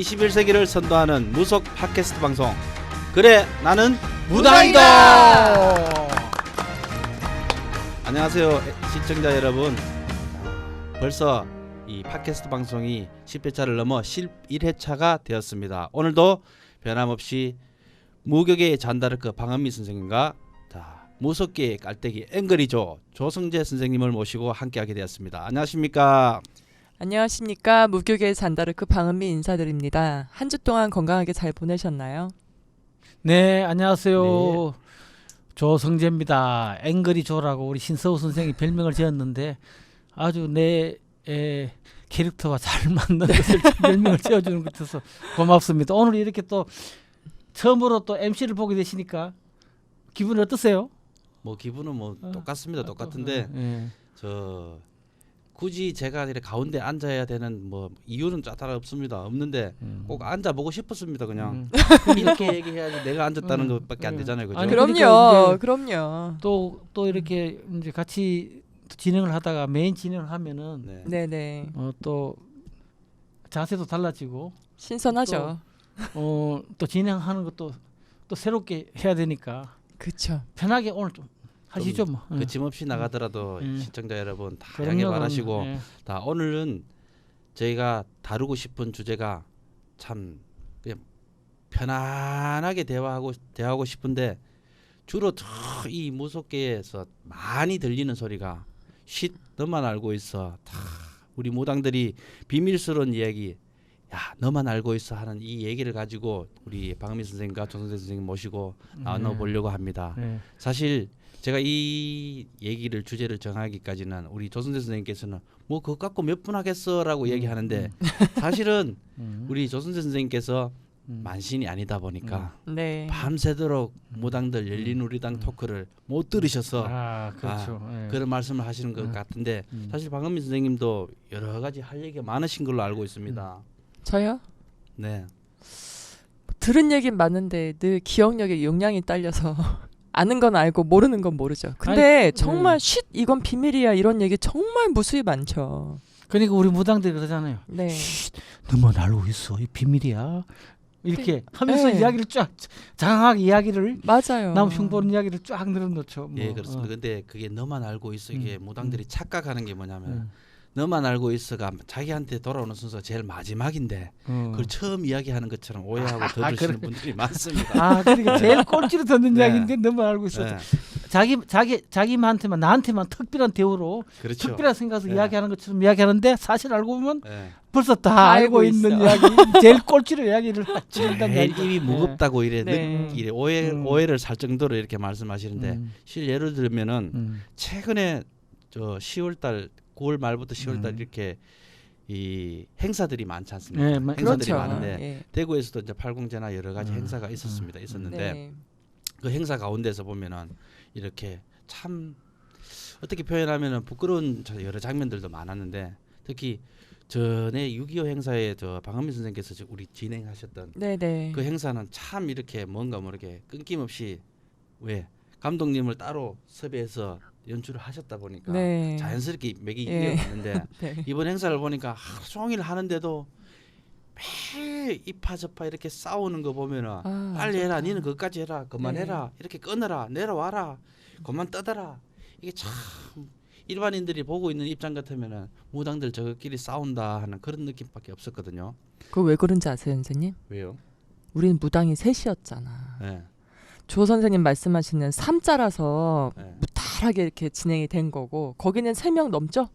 21세기를 선도하는 무속 팟캐스트 방송. 그래 나는 무당이다. 안녕하세요 시청자 여러분. 벌써 이 팟캐스트 방송이 10회차를 넘어 11회차가 되었습니다. 오늘도 변함없이 무격의 잔다르크 방은미 선생님과 무속계의 깔때기 앵그리조 조성재 선생님을 모시고 함께하게 되었습니다. 안녕하십니까? 안녕하십니까. 무교계의 잔다르크 방은미 인사드립니다. 한 주 동안 건강하게 잘 보내셨나요? 네, 안녕하세요. 조성재입니다. 앵그리조라고 우리 신서우 선생이 별명을 지었는데 아주 내 캐릭터와 잘 맞는 것을 별명을 지어주는 것 같아서 고맙습니다. 오늘 이렇게 또 처음으로 또 MC를 보게 되시니까 기분이 어떠세요? 뭐 기분은 뭐 똑같습니다. 똑같은데 저 굳이 제가 이렇게 가운데 앉아야 되는 뭐 이유는 따로 없습니다. 없는데 꼭 앉아보고 싶었습니다. 그냥 이렇게 얘기해야지 내가 앉았다는 것밖에 안 되잖아요. 그죠? 아니, 그럼요. 그러니까 그럼요. 또 이렇게 이제 같이 진행을 하다가 메인 진행을 하면은 네네. 또 자세도 달라지고 신선하죠. 또 진행하는 것도 또 새롭게 해야 되니까 그렇죠. 편하게 오늘 좀 하시죠 뭐. 거침없이 나가더라도 시청자 여러분 다양하게 그럼요, 말하시고 예. 오늘은 저희가 다루고 싶은 주제가 참 그냥 편안하게 대화하고 싶은데 주로 이 무속계에서 많이 들리는 소리가 쉿 너만 알고 있어. 다 우리 무당들이 비밀스러운 이야기 야 너만 알고 있어 하는 이 얘기를 가지고 우리 방은미 선생님과 조성재 선생님 모시고 나눠보려고 합니다. 사실 제가 이 얘기를 주제를 정하기까지는 우리 조성재 선생님께서는 뭐 그거 갖고 몇 분 하겠어라고 얘기하는데 사실은 우리 조성재 선생님께서 만신이 아니다 보니까 네. 밤새도록 무당들 열린 우리당 토크를 못 들으셔서 그렇죠. 그런 말씀을 하시는 것 같은데 사실 방은미 선생님도 여러 가지 할 얘기가 많으신 걸로 알고 있습니다. 저요? 네. 들은 얘기는 많은데 늘 기억력에 용량이 딸려서 아는 건 알고 모르는 건 모르죠. 근데 정말 쉿 이건 비밀이야 이런 얘기 정말 무수히 많죠. 그러니까 우리 무당들이 그러잖아요. 네. 쉿, 너만 알고 있어. 이 비밀이야. 이렇게 하면서 네. 이야기를 쫙 장황하게 이야기를 맞아요. 남 흉보는 이야기를 쫙 늘어놓죠. 뭐. 예, 그렇습니다. 근데 그게 너만 알고 있어. 이게 무당들이 착각하는 게 뭐냐면 너만 알고 있어가 자기한테 돌아오는 순서가 제일 마지막인데 그걸 처음 이야기하는 것처럼 오해하고 들으시는 분들이 많습니다. 그러니까 제일 꼴찌로 듣는 네. 이야기인데 너만 알고 있어. 네. 자기한테만 나한테만 특별한 대우로 그렇죠. 특별한 생각에서 네. 이야기하는 것처럼 이야기하는데 사실 알고 보면 네. 벌써 다 알고 알고 있는 있어. 이야기. 제일 꼴찌로 이야기를 듣는다는 제일 이야기죠. 입이 무겁다고 이래 네. 이래 오해를 살 정도로 이렇게 말씀하시는데 실 예를 들면은 최근에 저 10월달 9월 말부터 10월달 이렇게 이 행사들이 많지 않습니까? 네, 행사들이 그렇죠. 많은데 예. 대구에서도 이제 팔공제나 여러 가지 행사가 있었는데 네. 그 행사 가운데서 보면은 이렇게 참 어떻게 표현하면은 부끄러운 여러 장면들도 많았는데 특히 전에 6.25 행사에 저 방은미 선생님께서 우리 진행하셨던 네네. 그 행사는 참 이렇게 뭔가 모르게 끊김없이 왜 감독님을 따로 섭외해서 연출을 하셨다 보니까 네. 자연스럽게 맥이 예. 이어갔는데 네. 이번 행사를 보니까 하루 종일 하는데도 매일 이파저파 이렇게 싸우는 거 보면은 빨리 해라 니는 그것까지 해라 그만해라 이렇게 끊어라 내려와라 그만 떠더라 이게 참 일반인들이 보고 있는 입장 같으면은 무당들 저끼리 싸운다 하는 그런 느낌밖에 없었거든요. 그거 왜 그런지 아세요, 선생님? 왜요? 우리는 무당이 셋이었잖아. 네. 조 선생님 말씀하시는 3자라서 네. 무탈하게 이렇게 진행이 된 거고 거기는 3명 넘죠?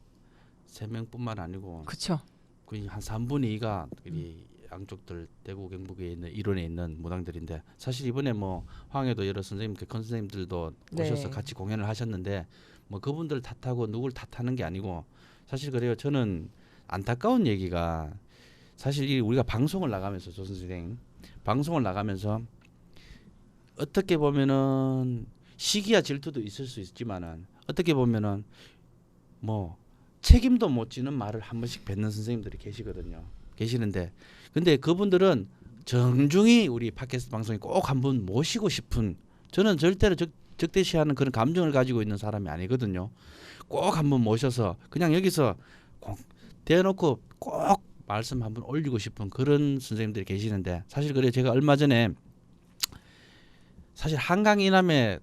3명뿐만 아니고 그렇죠. 거의 한 3분의 2가 이 양쪽들 대구 경북에 있는 일원에 있는 무당들인데 사실 이번에 뭐 황해도 여러 선생님 큰 선생님들도 네. 오셔서 같이 공연을 하셨는데 뭐 그분들 탓하고 누굴 탓하는 게 아니고 사실 그래요. 저는 안타까운 얘기가 사실 이 우리가 방송을 나가면서 조 선생님 방송을 나가면서 어떻게 보면은 시기와 질투도 있을 수 있지만은 어떻게 보면은 뭐 책임도 못 지는 말을 한 번씩 뱉는 선생님들이 계시는데 근데 그분들은 정중히 우리 팟캐스트 방송에 꼭 한 분 모시고 싶은 저는 절대로 적대시하는 그런 감정을 가지고 있는 사람이 아니거든요. 꼭 한 번 모셔서 그냥 여기서 대놓고 꼭 말씀 한번 올리고 싶은 그런 선생님들이 계시는데 사실 그래 제가 얼마 전에 사실 한강 이남에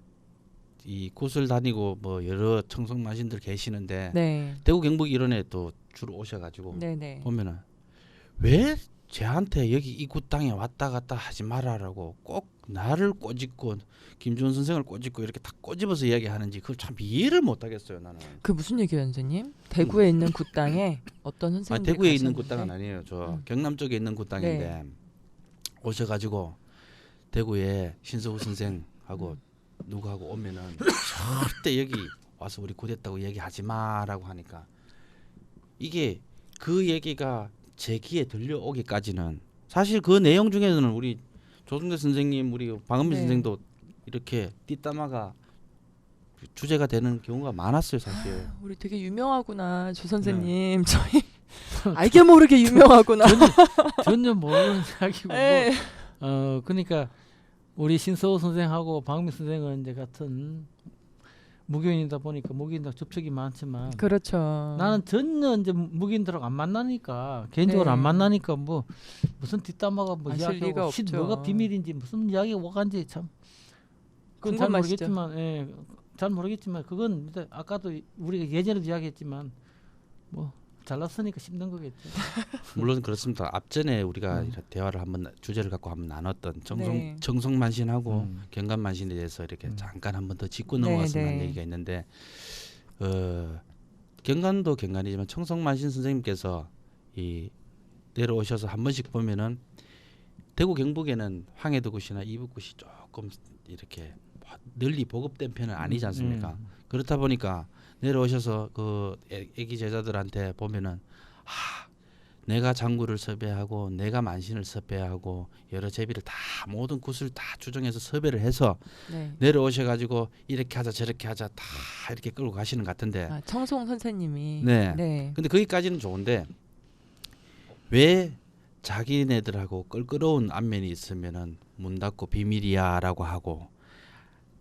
이 곳을 다니고 뭐 여러 청송마신들 계시는데 네. 대구 경북 이런에 또 주로 오셔가지고 네네. 보면은 왜 쟤한테 여기 이 굿 땅에 왔다 갔다 하지 말아라고 꼭 나를 꼬집고 김주원 선생을 꼬집고 이렇게 다 꼬집어서 이야기하는지 그걸 참 이해를 못하겠어요 나는. 그 무슨 얘기예요, 선생님? 대구에 있는 굿 땅에 어떤 아 선생님? 대구에 있는 굿 땅은 아니에요. 저 음. 경남 쪽에 있는 굿 땅인데 네. 오셔가지고 대구에 신서우 선생하고 누구하고 오면은 절대 여기 와서 우리 굿했다고 얘기하지 마라고 하니까 이게 그 얘기가 제 귀에 들려오기까지는 사실 그 내용 중에는 우리 조승대 선생님, 우리 방은민 네. 선생도 이렇게 뒷담화가 주제가 되는 경우가 많았어요, 사실. 우리 되게 유명하구나, 조 선생님. 저희 알게 모르게 유명하구나. 전혀 모르는 이야기고 네. 그러니까 우리 신서우 선생하고 박민 선생은 이제 같은 무교인이다 보니까 무교인과 접촉이 많지만 그렇죠. 나는 전혀 이제 무교인들하고 안 만나니까 개인적으로 네. 안 만나니까 뭐 무슨 뒷담화가 뭐 아실 리가 이야기하고 없죠. 뭐가 비밀인지 무슨 이야기가 와간지 참 그건 잘 궁금하시죠? 모르겠지만 잘 모르겠지만 그건 일단 아까도 우리가 예전에도 이야기했지만 뭐 잘났으니까 씹는 거겠죠. 물론 그렇습니다. 앞전에 우리가 음. 이런 대화를 한번 주제를 갖고 한번 나눴던 네. 정성만신하고 경감만신에 대해서 이렇게 잠깐 한번 더 짚고 넘어갔으면 하는 네. 얘기가 있는데 경간도 경간이지만 청성만신 선생님께서 이 내려오셔서 한 번씩 보면은 대구 경북에는 황해도굿이나 이북굿이 조금 이렇게 널리 보급된 편은 아니지 않습니까? 그렇다 보니까 내려오셔서 그 애기 제자들한테 보면은 내가 장구를 섭외하고 내가 만신을 섭외하고 여러 제비를 다 모든 굿을 다 추정해서 섭외를 해서 네. 내려오셔가지고 이렇게 하자 저렇게 하자 다 이렇게 끌고 가시는 것 같은데 아, 청송 선생님이. 네. 네. 근데 거기까지는 좋은데 왜 자기네들하고 껄끄러운 안면이 있으면은 문 닫고 비밀이야라고 하고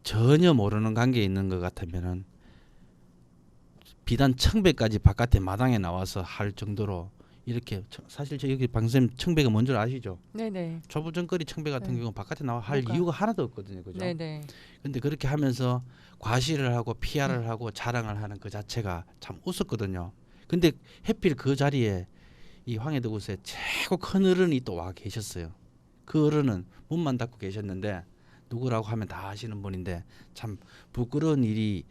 전혀 모르는 관계에 있는 것 같으면은 비단 청배까지 바깥에 마당에 나와서 할 정도로 이렇게 사실 저 여기 방쌤 청배가 뭔 줄 아시죠? 네네. 초부정거리 청배 같은 네. 경우 는 바깥에 나와 할 뭐가? 이유가 하나도 없거든요, 그죠? 네네. 근데 그렇게 하면서 과시를 하고 PR을 하고 자랑을 하는 그 자체가 참 웃었거든요. 근데 해필 그 자리에 이 황해도굿에 최고 큰 어른이 또 와 계셨어요. 그 어른은 문만 닫고 계셨는데 누구라고 하면 다 아시는 분인데 참 부끄러운 일이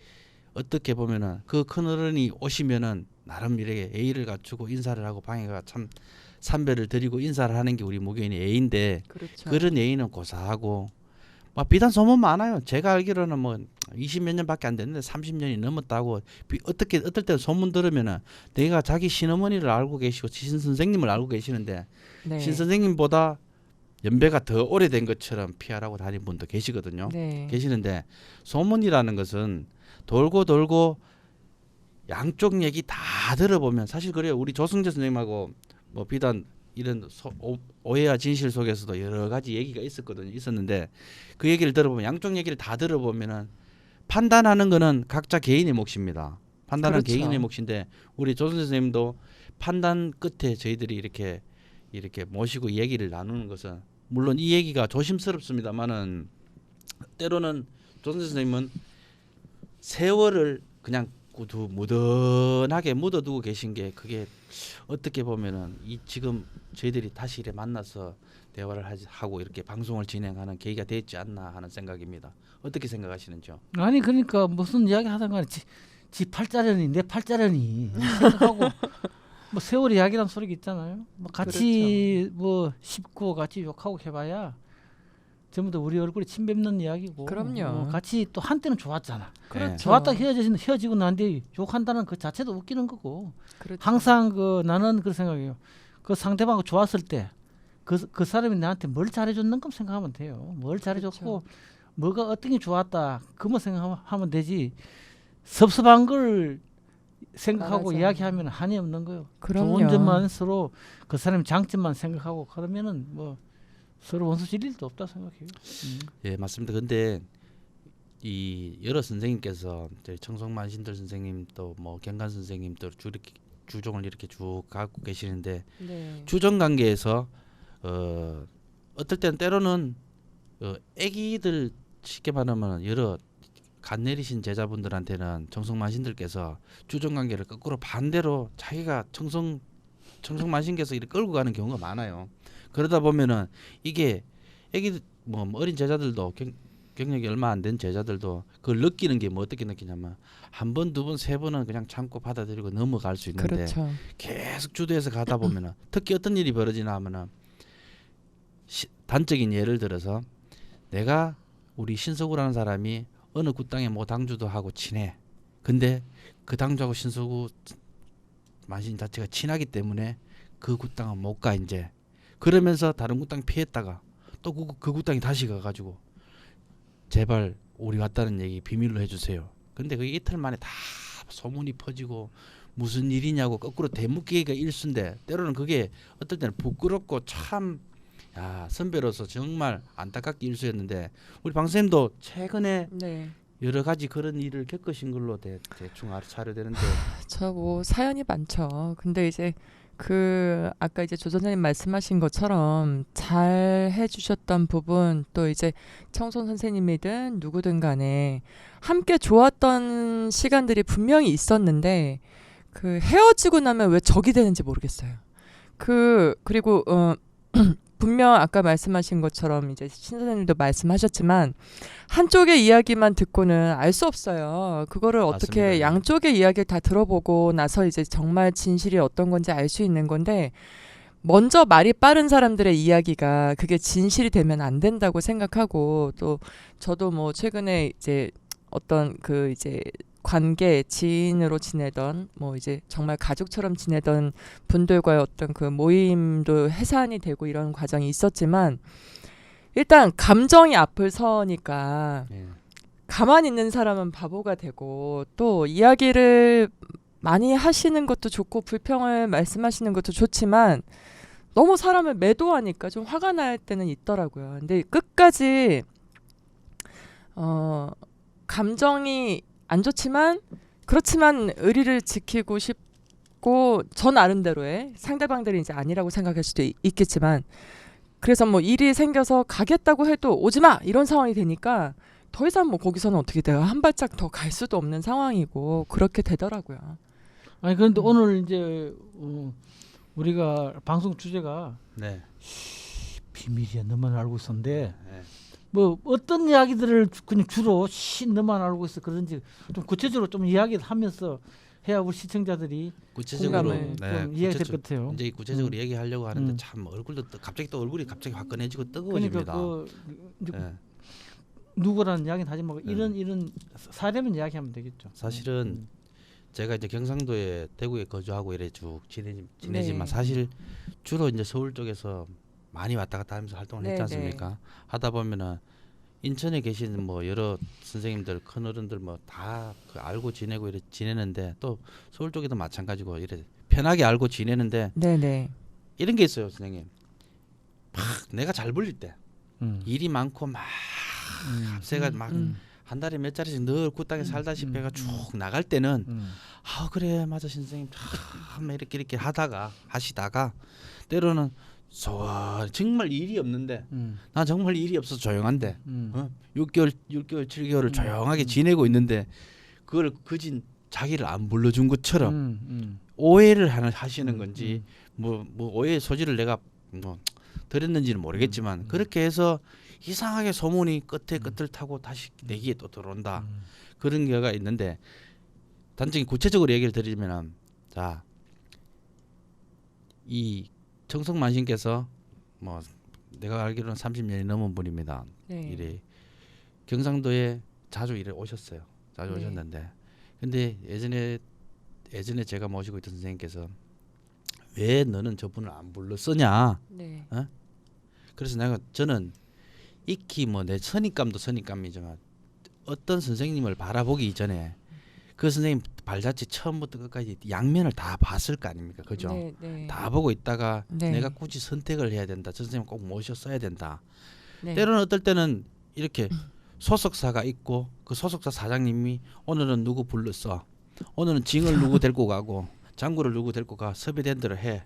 어떻게 보면은 그 큰 어른이 오시면은 나름 이렇게 예의를 갖추고 인사를 하고 방해가 참 삼배를 드리고 인사를 하는 게 우리 무교인의 예의인데 그렇죠. 그런 예의는 고사하고 막 비단 소문 많아요. 제가 알기로는 뭐 20몇 년밖에 안 됐는데 30년이 넘었다고 어떻게 어떨 때 소문 들으면은 내가 자기 신어머니를 알고 계시고 신 선생님을 알고 계시는데 네. 신 선생님보다 연배가 더 오래된 것처럼 피하라고 다닌 분도 계시거든요. 네. 계시는데 소문이라는 것은 돌고 돌고 양쪽 얘기 다 들어보면 사실 그래요. 우리 조승재 선생님하고 뭐 비단 이런 오해와 진실 속에서도 여러 가지 얘기가 있었는데 그 얘기를 들어보면 양쪽 얘기를 다 들어보면은 판단하는 거는 각자 개인의 몫입니다. 판단은 그렇죠. 개인의 몫인데 우리 조승재 선생님도 판단 끝에 저희들이 이렇게 모시고 얘기를 나누는 것은 물론 이 얘기가 조심스럽습니다만은 때로는 조승재 선생님은 세월을 그냥 무던하게 묻어두고 계신 게 그게 어떻게 보면은 이 지금 저희들이 다시 이렇게 만나서 대화를 하고 이렇게 방송을 진행하는 계기가 됐지 않나 하는 생각입니다. 어떻게 생각하시는지요? 아니 그러니까 무슨 이야기 하던 간에 지 팔자려니 내 팔자려니 생각하고 뭐 세월 이야기란 소리가 있잖아요. 뭐 같이 뭐 씹고 같이 욕하고 해봐야 전부 다 우리 얼굴에 침 뱉는 이야기고. 그럼요. 같이 또 한때는 좋았잖아. 그렇죠. 좋았다 헤어지고 난 뒤에 욕한다는 그 자체도 웃기는 거고. 그렇죠. 항상 나는 그런 생각이에요. 그 상대방이 좋았을 때 그 사람이 나한테 뭘 잘해줬는 가 생각하면 돼요. 뭘 잘해줬고 그렇죠. 뭐가 어떤 게 좋았다 그만 생각하면 되지. 섭섭한 걸 생각하고 맞아요. 이야기하면 한이 없는 거예요. 그럼요. 좋은 점만 서로 그 사람의 장점만 생각하고 그러면은 뭐 서로 원수 질 일도 없다 생각해요. 예, 맞습니다. 근데 이 여러 선생님께서 청송만신들 선생님 또 뭐 경간 선생님 또 주종을 이렇게 쭉 갖고 계시는데 네. 주종 관계에서 어떨 때는 때로는 애기들 쉽게 말하면 여러 간 내리신 제자분들한테는 정성만신들께서 주종 관계를 거꾸로 반대로 자기가 정성만신께서 이렇게 끌고 가는 경우가 많아요. 그러다 보면은 이게 애기 뭐 어린 제자들도 경력이 얼마 안 된 제자들도 그걸 느끼는 게 뭐 어떻게 느끼냐면 한 번, 두 번, 세 번은 그냥 참고 받아들이고 넘어갈 수 있는데 그렇죠. 계속 주도해서 가다 보면은 특히 어떤 일이 벌어지나 하면은 단적인 예를 들어서 내가 우리 신서구라는 사람이 어느 굿당에 뭐 당주도 하고 친해. 근데 그 당주하고 신서구 만신 자체가 친하기 때문에 그 굿당은 못 가 이제. 그러면서 다른 굿당 피했다가 또 그 굿당이 다시 가가지고 제발 우리 왔다는 얘기 비밀로 해주세요. 근데 그게 이틀 만에 다 소문이 퍼지고 무슨 일이냐고 거꾸로 되묻기가 일수인데 때로는 그게 어떨 때는 부끄럽고 참 선배로서 정말 안타깝게 일수였는데 우리 방 선생님도 최근에 네. 여러 가지 그런 일을 겪으신 걸로 대충 알아차려 되는데 저 뭐 사연이 많죠. 근데 이제 그 아까 이제 조 선생님 말씀하신 것처럼 잘 해주셨던 부분 또 이제 청손 선생님이든 누구든 간에 함께 좋았던 시간들이 분명히 있었는데 그 헤어지고 나면 왜 적이 되는지 모르겠어요. 그리고 분명 아까 말씀하신 것처럼 이제 신 선생님도 말씀하셨지만 한쪽의 이야기만 듣고는 알 수 없어요. 그거를 어떻게 맞습니다. 양쪽의 이야기를 다 들어보고 나서 이제 정말 진실이 어떤 건지 알 수 있는 건데 먼저 말이 빠른 사람들의 이야기가 그게 진실이 되면 안 된다고 생각하고 또 저도 뭐 최근에 이제 어떤 그 이제 관계 지인으로 지내던 뭐 이제 정말 가족처럼 지내던 분들과의 어떤 그 모임도 해산이 되고 이런 과정이 있었지만 일단 감정이 앞을 서니까 예. 가만히 있는 사람은 바보가 되고 또 이야기를 많이 하시는 것도 좋고 불평을 말씀하시는 것도 좋지만 너무 사람을 매도하니까 좀 화가 날 때는 있더라고요. 근데 끝까지 감정이 안 좋지만 그렇지만 의리를 지키고 싶고 저 나름대로의 상대방들이 이제 아니라고 생각할 수도 있겠지만 그래서 뭐 일이 생겨서 가겠다고 해도 오지 마 이런 상황이 되니까 더 이상 뭐 거기서는 어떻게 내가 한 발짝 더 갈 수도 없는 상황이고 그렇게 되더라고요. 아니 그런데 오늘 이제 우리가 방송 주제가 네. 비밀이야 너만 알고 있었는데 네. 뭐 어떤 이야기들을 그냥 주로 너만 알고 있어 그런지 좀 구체적으로 좀 이야기를 하면서 해야 우리 시청자들이 구체적으로 공감을 좀 이해가 될 것 같아요. 이제 구체적으로 얘기하려고 하는데 참 얼굴도 갑자기 또 얼굴이 갑자기 화끈해지고 뜨거워집니다. 그러니까 이제 예. 누구라는 이야기는 하지 말고 이런 사례만 이야기하면 되겠죠. 사실은 제가 이제 경상도에 대구에 거주하고 이래 쭉 지내지만 네. 사실 주로 이제 서울 쪽에서 많이 왔다 갔다 하면서 활동을 했지 네, 않습니까? 하다 보면은 인천에 계신 뭐 여러 선생님들 큰 어른들 뭐 다 알고 지내고 이래 지내는데 또 서울 쪽에도 마찬가지고 이래 편하게 알고 지내는데 네네. 이런 게 있어요, 선생님. 막 내가 잘 불릴 때 일이 많고 막 새가 막 한 달에 몇 자리씩 늘 굿당에 살다시피 해가 쭉 나갈 때는 아 그래 맞아 선생님 참 이렇게 하시다가 때로는 정말 일이 없는데 난 정말 일이 없어서 조용한데 6개월 7개월을 조용하게 지내고 있는데 그걸 그진 자기를 안 불러준 것처럼 오해를 하시는 건지 뭐 오해의 소지를 내가 뭐 드렸는지는 모르겠지만 그렇게 해서 이상하게 소문이 끝을 타고 다시 내기에 또 들어온다 그런 경우가 있는데 단적인 구체적으로 얘기를 드리면은 자 이 정성만신께서 뭐 내가 알기로는 30년이 넘은 분입니다. 네. 이래 경상도에 자주 이래 오셨어요. 자주 네. 오셨는데 근데 예전에 제가 모시고 있던 선생님께서 왜 너는 저분을 안 불렀으냐? 네. 그래서 저는 익히 뭐 내 선입감이지만 어떤 선생님을 바라보기 이전에 그 선생님 발자취 처음부터 끝까지 양면을 다 봤을 거 아닙니까? 그죠? 네, 네. 다 보고 있다가 네. 내가 굳이 선택을 해야 된다. 저 선생님 꼭 모셨어야 된다. 네. 때로는 어떨 때는 이렇게 소속사가 있고 그 소속사 사장님이 오늘은 누구 불렀어. 오늘은 징을 누구 데리고 가고 장구를 누구 데리고 가 섭외된 대로 해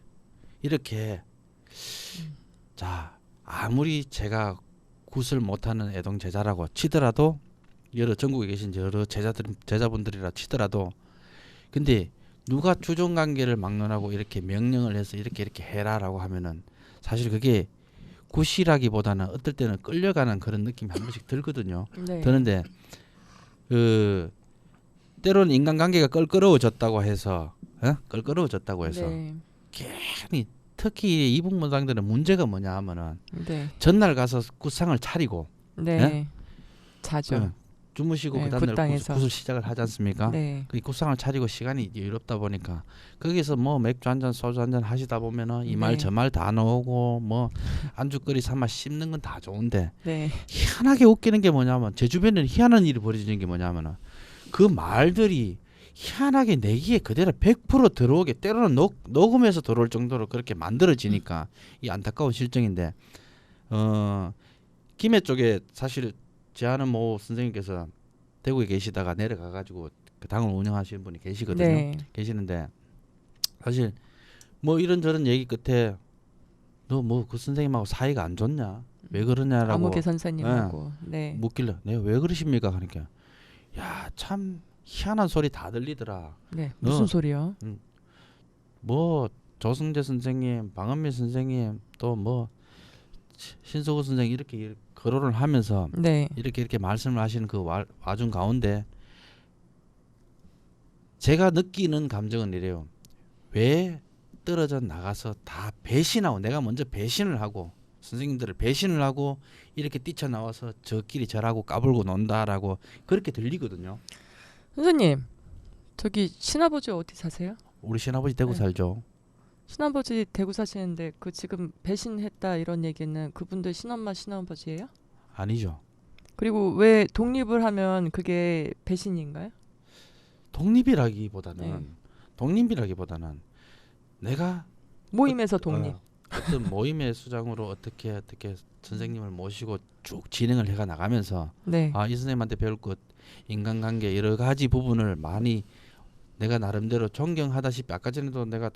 이렇게 자 아무리 제가 굿을 못하는 애동 제자라고 치더라도 여러 전국에 계신 여러 제자분들이라 치더라도 근데 누가 주종 관계를 막론하고 이렇게 명령을 해서 이렇게 해라라고 하면은 사실 그게 굿이라기보다는 어떨 때는 끌려가는 그런 느낌이 한 번씩 들거든요. 네. 드는데 그 때로는 인간관계가 껄끄러워졌다고 해서 껄끄러워졌다고 해서 네. 괜히 특히 이북 무당들은 문제가 뭐냐 하면은 네. 전날 가서 굿상을 차리고 네. 예? 자죠. 주무시고 네, 그 다음날 굿당에서. 굿을 시작을 하지 않습니까? 네. 그 굿상을 차리고 시간이 여유롭다 보니까 거기서 뭐 맥주 한잔 소주 한잔 하시다 보면은 이 말 네. 저 말 다 나오고 뭐 안주거리 삼아 씹는 건 다 좋은데 네. 희한하게 웃기는 게 뭐냐면 제 주변에는 희한한 일이 벌어지는 게 뭐냐면은 그 말들이 희한하게 내 귀에 그대로 100% 들어오게 때로는 녹음해서 들어올 정도로 그렇게 만들어지니까 이 안타까운 실정인데 김해 쪽에 사실 제 아는 모 선생님께서 대구에 계시다가 내려가 가지고 그 당을 운영하시는 분이 계시거든요. 네. 계시는데 사실 뭐 이런저런 얘기 끝에 너 뭐 그 선생님하고 사이가 안 좋냐? 왜 그러냐라고 아무개 선생님하고. 네. 묻길래 내가 왜 그러십니까? 그러니까 야 참 희한한 소리 다 들리더라. 네. 무슨 소리요? 뭐 조승재 선생님, 방은미 선생님 또 뭐 신석우 선생님 이렇게 거론을 하면서 네. 이렇게 말씀을 하시는 그 와중 가운데 제가 느끼는 감정은 이래요. 왜 떨어져 나가서 다 배신하고 내가 먼저 배신을 하고 선생님들을 배신을 하고 이렇게 뛰쳐나와서 저끼리 절하고 까불고 논다라고 그렇게 들리거든요. 선생님, 저기 친아버지 어디 사세요? 우리 신아버지 대구 네. 살죠. 친아버지 대구 사시는데 그 지금 배신했다 이런 얘기는 그분들 친엄마 친아버지예요? 아니죠. 그리고 왜 독립을 하면 그게 배신인가요? 독립이라기보다는 네. 내가 모임에서 독립. 어떤 모임의 수장으로 어떻게 선생님을 모시고 쭉 진행을 해가 나가면서 네. 이 선생님한테 배울 것 인간관계 여러 가지 부분을 많이 내가 나름대로 존경하다시피 아까 전에도 내가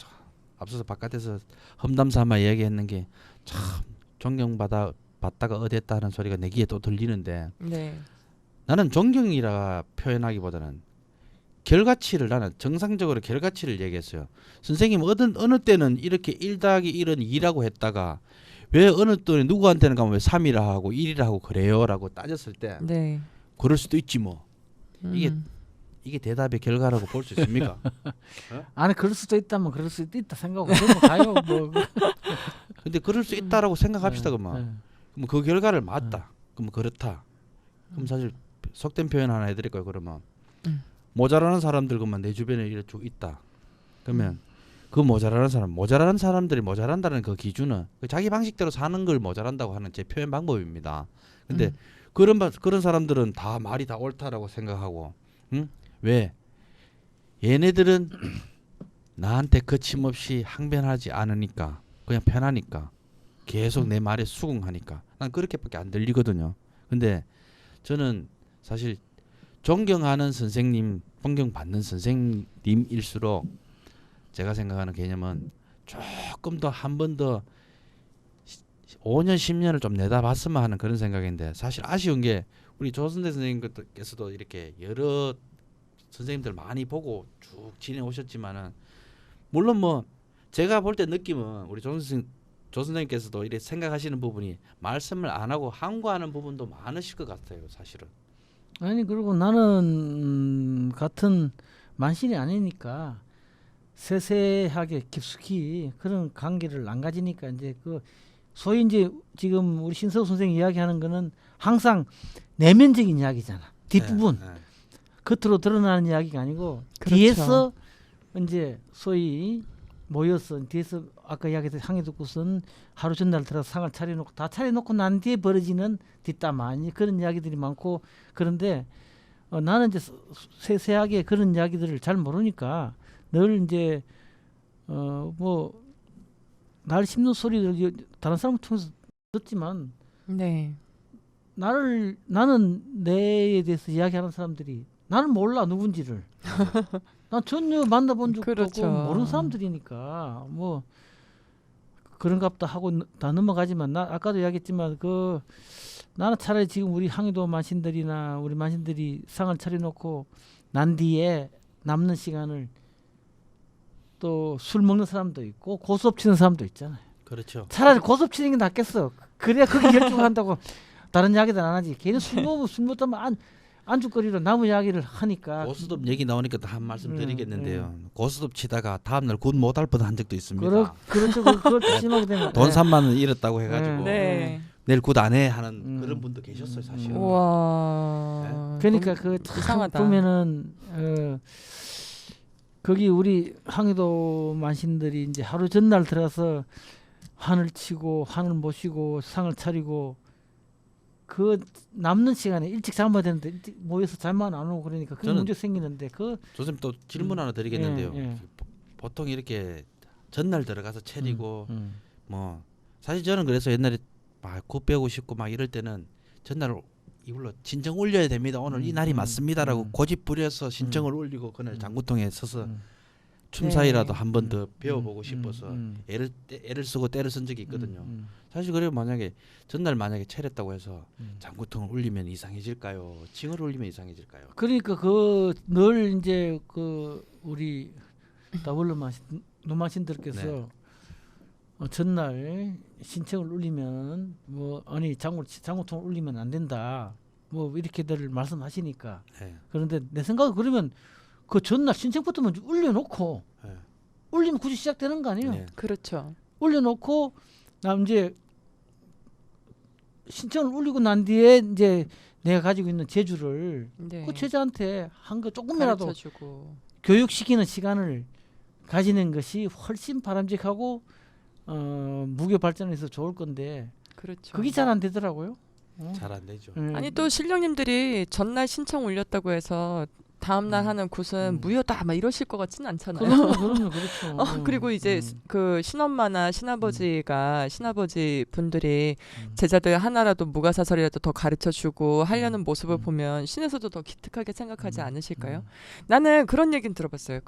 앞서서 바깥에서 험담삼아 이야기했는 게 참 존경받다가 어땠다 하는 소리가 내 귀에 또 들리는데 네. 나는 존경이라 표현하기보다는 결과치를 나는 정상적으로 결과치를 얘기했어요. 선생님 어느 때는 이렇게 1+1은 2라고 했다가 왜 어느 때는 누구한테는 가면 왜 3이라 하고 1이라 하고 그래요라고 따졌을 때 네. 그럴 수도 있지 뭐. 음. 이게 대답의 결과라고 볼 수 있습니까? 아니 그럴 수도 있다면 그럴 수도 있다 생각하고 넘어가요. 뭐. 근데 그럴 수 있다라고 생각합시다 그러면. 그럼 그 결과를 맞다. 그럼 그렇다. 그럼 사실 속된 표현 하나 해드릴까요? 그러면 모자라는 사람들 그만 내 주변에 이렇게 쭉 있다. 그러면 그 모자라는 사람들이 모자란다는 그 기준은 그 자기 방식대로 사는 걸 모자란다고 하는 제 표현 방법입니다. 근데 그런 사람들은 다 말이 다 옳다라고 생각하고, 왜? 얘네들은 나한테 거침없이 항변하지 않으니까 그냥 편하니까 계속 내 말에 수긍하니까 난 그렇게밖에 안 들리거든요. 근데 저는 사실 존경하는 선생님, 존경받는 선생님일수록 제가 생각하는 개념은 조금 더 한 번 더 5년 10년을 좀 내다봤으면 하는 그런 생각인데 사실 아쉬운 게 우리 조선대 선생님께서도 이렇게 여러 선생님들 많이 보고 쭉 지내 오셨지만은 물론 뭐 제가 볼 때 느낌은 우리 조 선생님께서도 이렇게 생각하시는 부분이 말씀을 안 하고 항구하는 부분도 많으실 것 같아요, 사실은. 아니 그리고 나는 같은 만신이 아니니까 세세하게 깊숙이 그런 관계를 안 가지니까 이제 그 소위 이제 지금 우리 신석우 선생이 이야기하는 거는 항상 내면적인 이야기잖아. 뒷부분 네, 네. 겉으로 드러나는 이야기가 아니고 그렇죠. 뒤에서 이제 소위 모여서 뒤에서 아까 이야기했던 상해 듣고선 하루 전날 들어서 상을 차려놓고 다 차려놓고 난 뒤에 벌어지는 뒷담화 그런 이야기들이 많고 그런데 나는 이제 세세하게 그런 이야기들을 잘 모르니까 늘 이제 뭐 날 씹는 소리를 다른 사람을 통해서 듣지만 네. 나는 내에 대해서 이야기하는 사람들이 나는 몰라 누군지를. 난 전혀 만나본 적도 그렇죠. 없고 모르는 사람들이니까 뭐 그런갑다 하고 다 넘어가지만 나 아까도 이야기했지만 그 나는 차라리 지금 우리 항해도 만신들이나 우리 만신들이 상을 차려놓고 난 뒤에 남는 시간을 또 술 먹는 사람도 있고 고스톱 치는 사람도 있잖아요. 그렇죠. 차라리 고스톱 치는 게 낫겠어. 그래야 그게 열중한다고 다른 이야기도 안 하지. 걔는 술 먹으면 술 먹다면 안주거리로 나무 이야기를 하니까. 고스톱 얘기 나오니까 또 한 말씀 드리겠는데요. 고스톱 치다가 다음날 굿 못할 뻔한 적도 있습니다. 그렇죠. 그걸 심하게 되면 돈 3만 원 잃었다고 해가지고 네. 내일 굿 안 해 하는 그런 분도 계셨어요 사실은. 우와. 그러니까 너무 그 이상하다. 보면은 거기 우리 항해도 만신들이 이제 하루 전날 들어가서 환을 치고 환을 모시고 상을 차리고 그 남는 시간에 일찍 잠아야 되는데 일찍 모여서 잠만 안 오고 그러니까 그 저는 문제 생기는데 그 선생님 또 질문 하나 드리겠는데요. 예. 보통 이렇게 전날 들어가서 차리고 음. 뭐 사실 저는 그래서 옛날에 막 굿 배우고 싶고 막 이럴 때는 전날 이걸로 신청 올려야 됩니다. 오늘 이 날이 맞습니다라고 고집 부려서 신청을 올리고 그날 장구통에 서서 춤사위라도 네. 한 번 더 배워보고 싶어서 애를 쓰고 때를 쓴 적이 있거든요. 사실 그래요. 만약에 전날 만약에 차렸다고 해서 장구통을 올리면 이상해질까요? 징을 올리면 이상해질까요? 그러니까 그 늘 이제 그 우리 더블로 노마신들께서 네. 전날 신청을 올리면 뭐 아니 장구통을 올리면 안 된다. 뭐 이렇게들 말씀하시니까 네. 그런데 내 생각은 그러면 그 전날 신청부터 먼저 올려놓고 네. 올리면 굳이 시작되는 거 아니에요? 네. 그렇죠. 올려놓고 나 이제 신청을 올리고 난 뒤에 이제 내가 가지고 있는 재주를 네. 그 제자한테 한 거 조금이라도 가르쳐주고. 교육시키는 시간을 가지는 것이 훨씬 바람직하고 무교 발전에서 좋을 건데 그렇죠. 그게 잘 안 되더라고요. 잘 안 되죠. 아니 또 신령님들이 전날 신청 올렸다고 해서 다음날 하는 굿은 무효다 막 이러실 것 같지는 않잖아요. 그럼요, 그렇죠. 그리고 이제 그 신엄마나 신아버지 분들이 제자들 하나라도 무가사설이라도 더 가르쳐주고 하려는 모습을 보면 신에서도 더 기특하게 생각하지 않으실까요? 나는 그런 얘기는 들어봤어요.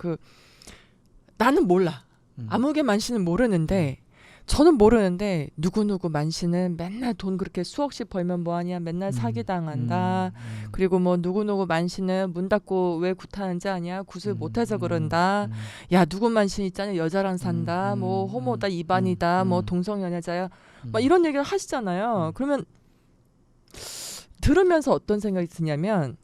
나는 몰라. 아무개 만신은 모르는데 저는 모르는데 누구누구 만신은 맨날 돈 그렇게 수억씩 벌면 뭐하냐 맨날 사기당한다. 그리고 뭐 누구누구 만신은 문 닫고 왜 굿하는지 아냐 굿을 못해서 그런다. 야 누구 만신 있잖아 여자랑 산다. 뭐 호모다 이반이다. 뭐 동성연애자야. 막 이런 얘기를 하시잖아요. 그러면 들으면서 어떤 생각이 드냐면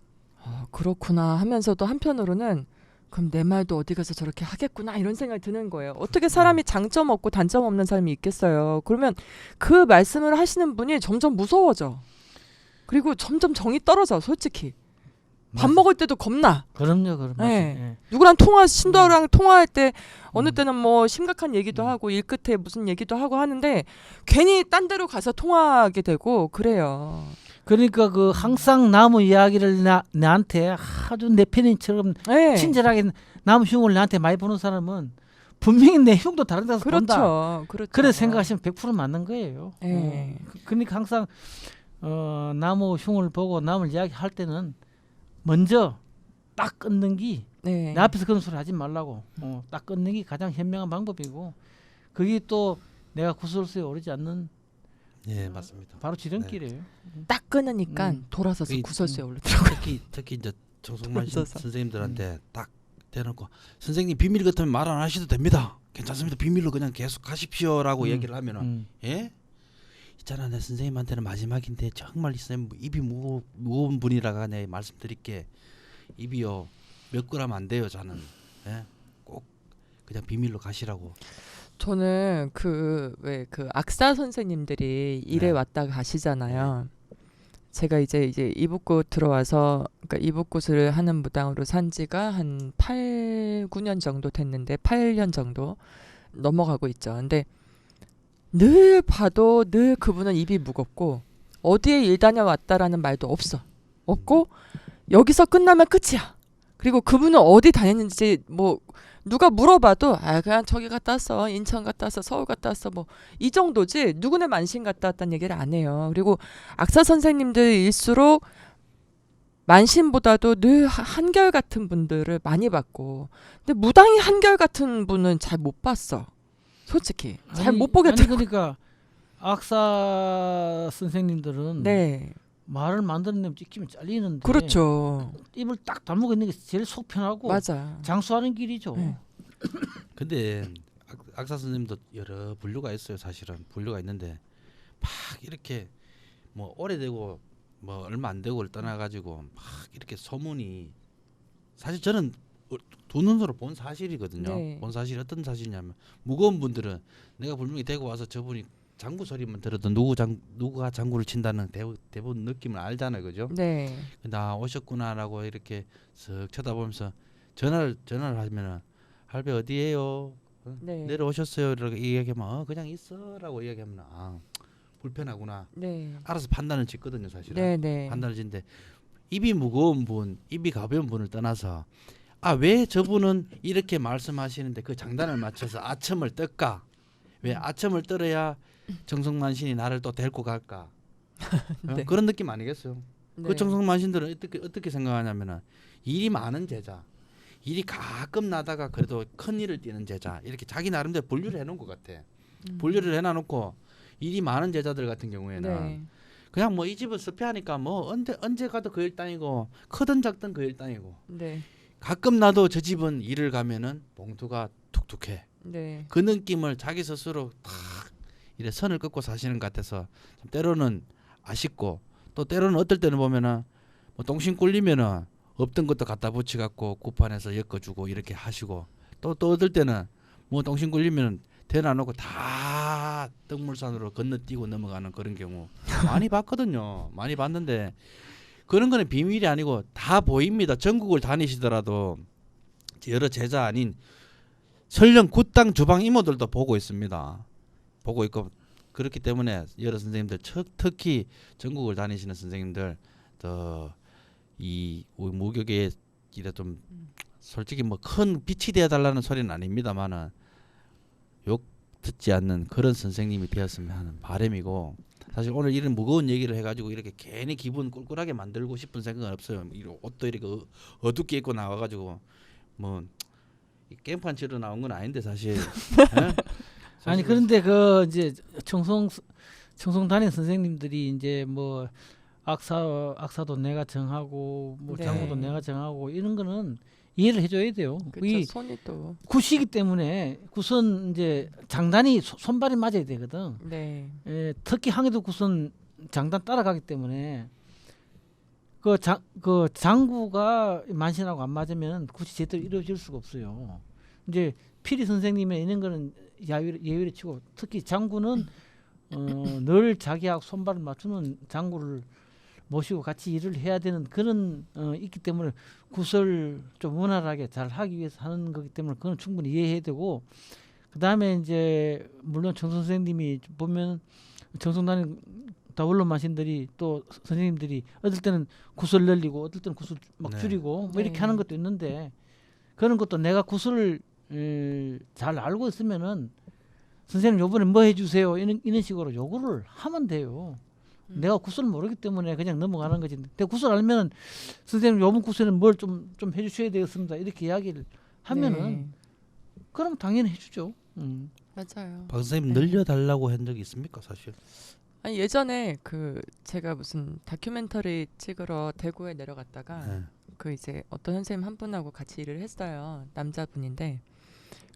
그렇구나 하면서도 한편으로는 그럼 내 말도 어디 가서 저렇게 하겠구나 이런 생각이 드는 거예요. 어떻게 사람이 장점 없고 단점 없는 사람이 있겠어요. 그러면 그 말씀을 하시는 분이 점점 무서워져. 그리고 점점 정이 떨어져 솔직히. 밥 먹을 때도 겁나. 그럼요. 네. 누구랑 신도랑 통화할 때 어느 때는 뭐 심각한 얘기도 하고 일 끝에 무슨 얘기도 하고 하는데 괜히 딴 데로 가서 통화하게 되고 그래요. 그러니까 그 항상 나무 이야기를 나한테 아주 내 편인처럼 네. 친절하게 나무 흉을 나한테 많이 보는 사람은 분명히 내 흉도 다른 데서 본다. 그렇죠. 그래 생각하시면 100% 맞는 거예요. 네. 그러니까 항상 나무 흉을 보고 나무를 이야기할 때는 먼저 딱 끊는 게 네. 내 앞에서 그런 소리 하지 말라고 딱 끊는 게 가장 현명한 방법이고 그게 또 내가 구설수에 오르지 않는 예, 맞습니다. 바로 지름길이에요. 딱 끊으니까 돌아서서 이- 구설수에 올르더라고요. 특히 이제 정성만 없어서. 선생님들한테 딱 대놓고 선생님 비밀 같으면 말 안 하셔도 됩니다. 괜찮습니다. 비밀로 그냥 계속 하십시오라고 얘기를 하면은 예? 있잖아 내 선생님한테는 마지막인데 정말 이 선생님 입이 무거운 분이라가 내 말씀드릴게 입이요 몇 그램 안 돼요 저는 예? 꼭 그냥 비밀로 가시라고. 저는 그 악사 선생님들이 일에 네. 왔다 가시잖아요. 제가 이제 이북굿 들어와서 그러니까 이북굿을 하는 무당으로 산 지가 한 8, 9년 정도 됐는데 8년 정도 넘어가고 있죠. 근데 늘 봐도 늘 그분은 입이 무겁고 어디에 일 다녀왔다라는 말도 없고 여기서 끝나면 끝이야. 그리고 그분은 어디 다녔는지 뭐 누가 물어봐도 그냥 저기 갔다 왔어 인천 갔다 왔어 서울 갔다 왔어 뭐 이 정도지 누구네 만신 갔다 왔다는 얘기를 안 해요. 그리고 악사 선생님들일수록 만신보다도 늘 한결 같은 분들을 많이 봤고, 근데 무당이 한결 같은 분은 잘 못 봤어. 솔직히 잘 못 보겠더라고. 그러니까 악사 선생님들은 네, 말을 만들어내면 찍히면 잘리는데 그렇죠. 입을 딱 다물고 있는 게 제일 속 편하고 맞아. 장수하는 길이죠. 네. 근데 악사 선생님도 여러 분류가 있어요. 사실은 분류가 있는데 막 이렇게 뭐 오래되고 뭐 얼마 안 되고를 떠나가지고 막 이렇게 소문이 사실 저는 두 눈으로 본 사실이거든요. 네. 본 사실이 어떤 사실이냐면 무거운 분들은 내가 분명히 대고 와서 저분이 장구 소리만 들어도 누가 장구를 친다는 대부분 느낌을 알잖아요, 그죠? 네, 나 오셨구나라고 이렇게 쓱 쳐다보면서 전화를 하면은 할배 어디에요? 네, 내려오셨어요? 이렇게 이야기하면 그냥 있어라고 이야기하면 불편하구나. 네, 알아서 판단을 짓거든요, 사실은. 네, 네, 판단을 짓는데 입이 무거운 분, 입이 가벼운 분을 떠나서 왜 저분은 이렇게 말씀하시는데 그 장단을 맞춰서 아첨을 뜰까? 왜 아첨을 떨어야 정성만신이 나를 또 데리고 갈까? 네. 그런 느낌 아니겠어요? 네. 그 정성만신들은 어떻게 생각하냐면은 일이 많은 제자, 일이 가끔 나다가 그래도 큰 일을 띠는 제자 이렇게 자기 나름대로 분류를 해놓은 것 같아. 분류를 해놔놓고 일이 많은 제자들 같은 경우에는 네, 그냥 뭐 이 집은 습해하니까 뭐 언제 가도 그 일당이고 크든 작든 그 일당이고 네, 가끔 나도 저 집은 일을 가면은 봉투가 툭툭해. 네, 그 느낌을 자기 스스로 탁 이래 선을 긋고 사시는 것 같아서 좀 때로는 아쉽고 또 때로는 어떨 때는 보면은 뭐 똥심 꿀리면은 없던 것도 갖다 붙여 갖고 구판에서 엮어주고 이렇게 하시고 또 어떨 때는 뭐 똥심 꿀리면은 대놔놓고 다 떡물산으로 건너뛰고 넘어가는 그런 경우 많이 봤거든요. 많이 봤는데 그런 거는 비밀이 아니고 다 보입니다. 전국을 다니시더라도 여러 제자 아닌 설령 굿당 주방 이모들도 보고 있습니다. 보고 있고 그렇기 때문에 여러 선생님들 특히 전국을 다니시는 선생님들 이 무교계에 이래 좀 솔직히 뭐 큰 빛이 되어 달라는 소리는 아닙니다만은 욕 듣지 않는 그런 선생님이 되었으면 하는 바람이고 사실 오늘 이런 무거운 얘기를 해가지고 이렇게 괜히 기분 꿀꿀하게 만들고 싶은 생각은 없어요. 옷도 이렇게 어둡게 입고 나와가지고 뭐 게임판 치러 나온 건 아닌데 사실. 아니 그런데 그 이제 청송 담임 선생님들이 이제 뭐 악사도 내가 정하고 뭐 네. 장구도 내가 정하고 이런 거는 이해를 해줘야 돼요. 그렇죠. 이 손이 또, 굿이기 때문에 굿은 이제 장단이 손발이 맞아야 되거든. 네, 특히 항해도 굿은 장단 따라가기 때문에 그 장구가 만신하고 안 맞으면 굿이 제대로 이루어질 수가 없어요. 이제 피리 선생님의 이런 거는 예외를 치고 특히 장구는 늘 자기하고 손발을 맞추는 장구를 모시고 같이 일을 해야 되는 그런 있기 때문에 굿을 좀 원활하게 잘 하기 위해서 하는 거기 때문에 그건 충분히 이해해야 되고 그다음에 이제 물론 정 선생님이 보면 정성단의 다원로 마신들이 또 선생님들이 어떨 때는 굿을 늘리고 어떨 때는 굿을 막 네. 줄이고 뭐 이렇게 네. 하는 것도 있는데 그런 것도 내가 굿을 잘 알고 있으면은 선생님 요번에 뭐 해주세요 이런 식으로 요구를 하면 돼요. 내가 굿을 모르기 때문에 그냥 넘어가는 거지. 내가 굿을 알면 선생님 요번 굿에는 뭘 좀 해주셔야 되겠습니다. 이렇게 이야기를 하면은 네. 그럼 당연히 해주죠. 맞아요. 박 선생님 네. 늘려달라고 한 적이 있습니까 사실? 아니 예전에 그 제가 무슨 다큐멘터리 찍으러 대구에 내려갔다가 네. 그 이제 어떤 선생님 한 분하고 같이 일을 했어요. 남자분인데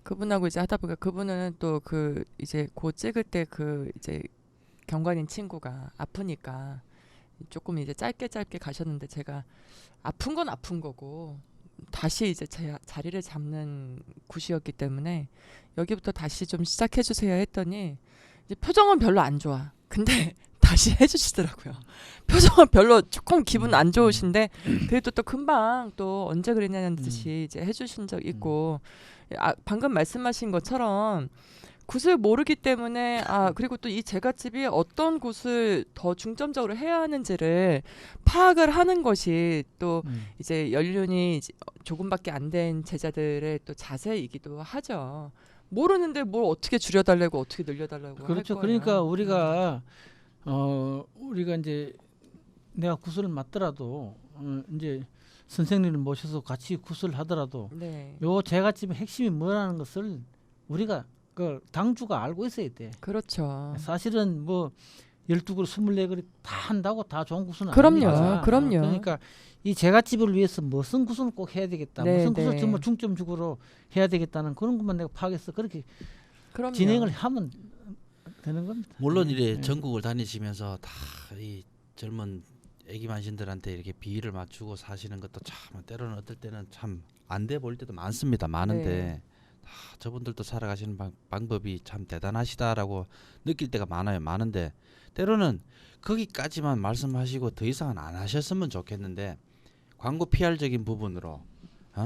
그분하고 이제 하다 보니까 그분은 또 그 이제 고 찍을 때 그 이제 경관인 친구가 아프니까 조금 이제 짧게 가셨는데 제가 아픈 건 아픈 거고 다시 이제 제 자리를 잡는 굿이었기 때문에 여기부터 다시 좀 시작해 주세요 했더니 이제 표정은 별로 안 좋아. 근데 다시 해주시더라고요. 표정은 별로 조금 기분 안 좋으신데 그래도 또 금방 또 언제 그랬냐는 듯이 이제 해주신 적 있고 방금 말씀하신 것처럼 굿을 모르기 때문에 그리고 또 이 제갓집이 어떤 굿을 더 중점적으로 해야 하는지를 파악을 하는 것이 또 이제 연륜이 조금밖에 안 된 제자들의 또 자세이기도 하죠. 모르는데 뭘 어떻게 줄여달라고 어떻게 늘려달라고 그렇죠. 할 거예요. 그러니까 우리가 이제 내가 굿을 맞더라도 이제 선생님을 모셔서 같이 구슬 하더라도 네. 요 제갓집의 핵심이 뭐라는 것을 우리가 그 당주가 알고 있어야 돼. 그렇죠. 사실은 뭐 12그릇 24그릇 다 한다고 다 좋은 구슬은 그럼요. 아닙니다. 그럼요. 그러니까 이 제갓집을 위해서 무슨 구슬을 꼭 해야 되겠다. 네, 무슨 구슬 네. 정말 중점적으로 해야 되겠다는 그런 것만 내가 파악해서 그렇게 그럼요. 진행을 하면 되는 겁니다. 물론 이래 네. 전국을 다니시면서 다 이 젊은 애기 만신들한테 이렇게 비위를 맞추고 사시는 것도 참 때로는 어떨 때는 참 안 돼 보일 때도 많습니다. 많은데 네. 저분들도 살아가시는 방법이 참 대단하시다라고 느낄 때가 많은데 때로는 거기까지만 말씀하시고 더 이상은 안 하셨으면 좋겠는데 광고 PR적인 부분으로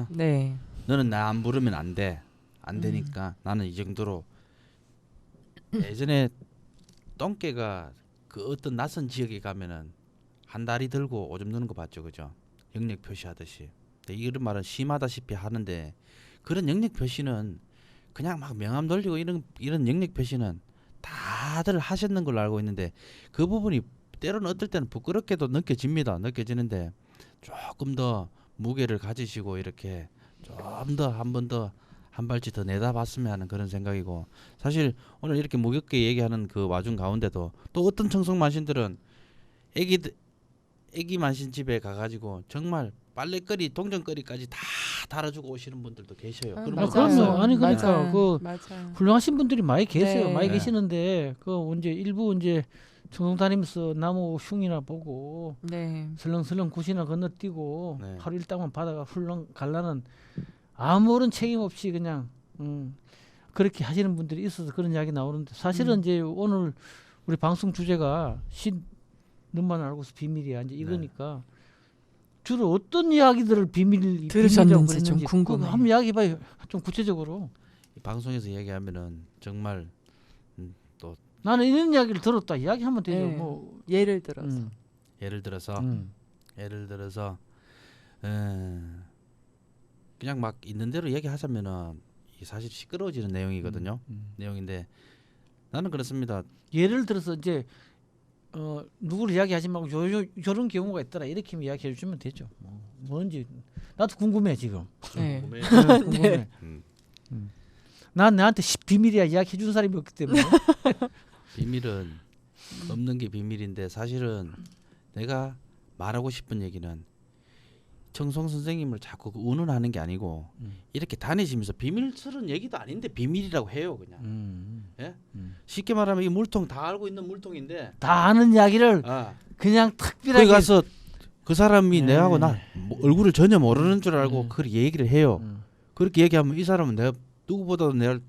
네. 너는 나 안 부르면 안 돼. 안 되니까 나는 이 정도로 예전에 똥개가 그 어떤 낯선 지역에 가면은 한 다리 들고 오줌 누는 거 봤죠, 그죠? 영역 표시하듯이. 근데 이런 말은 심하다시피 하는데 그런 영역 표시는 그냥 막 명함 돌리고 이런 영역 표시는 다들 하셨는 걸로 알고 있는데 그 부분이 때로는 어떨 때는 부끄럽게도 느껴지는데 조금 더 무게를 가지시고 이렇게 좀 더 한 번 더 한 발짝 더 내다봤으면 하는 그런 생각이고 사실 오늘 이렇게 무겁게 얘기하는 그 와중 가운데도 또 어떤 청송 만신들은 애기 만신 집에 가가지고 정말 빨래거리 동전거리까지 다 달아주고 오시는 분들도 계셔요. 아, 그런 맞아요. 분들 그럼요. 봤어요. 아니 그러니까 맞아요. 그 맞아요. 훌륭하신 분들이 많이 계세요. 네. 많이 네. 계시는데 그 이제 일부 이제 청송 다니면서 나무 흉이나 보고 네. 설렁설렁 굿이나 건너뛰고 네. 하루 일당만 받아가 훌렁 갈라는 아무런 책임 없이 그냥 그렇게 하시는 분들이 있어서 그런 이야기 나오는데 사실은 이제 오늘 우리 방송 주제가 너만 알고서 비밀이야 이제 이거니까 주로 어떤 이야기들을 비밀이라고 들으셨는지 좀 그랬는지 궁금해요. 그거 한번 이야기해봐요. 좀 구체적으로. 이 방송에서 얘기하면은 정말 또 나는 이런 이야기를 들었다 이야기하면 되죠. 네. 뭐 예를 들어서. 예를 들어서 음. 그냥 막 있는 대로 얘기하자면은 이게 사실 시끄러워지는 내용이거든요. 내용인데 나는 그렇습니다. 예를 들어서 이제 누구를 이야기하지 말고 요런 경우가 있더라 이렇게 이야기해 주시면 되죠. 뭔지 나도 궁금해 지금. 네. 궁금해. 음. 난 나한테 비밀이야 이야기해 주는 사람이 없기 때문에. 비밀은 없는 게 비밀인데 사실은 내가 말하고 싶은 얘기는 청송 선생님을 자꾸 운운하는 게 아니고 이렇게 다니시면서 비밀스러운 얘기도 아닌데 비밀이라고 해요 그냥. 예? 쉽게 말하면 이 물통 다 알고 있는 물통인데 다 아는 이야기를 그냥 거기 특별하게 가서 그 사람이 네. 내하고 나 얼굴을 전혀 모르는 줄 알고 그렇게 얘기를 해요. 그렇게 얘기하면 이 사람은 내가 누구보다도 내가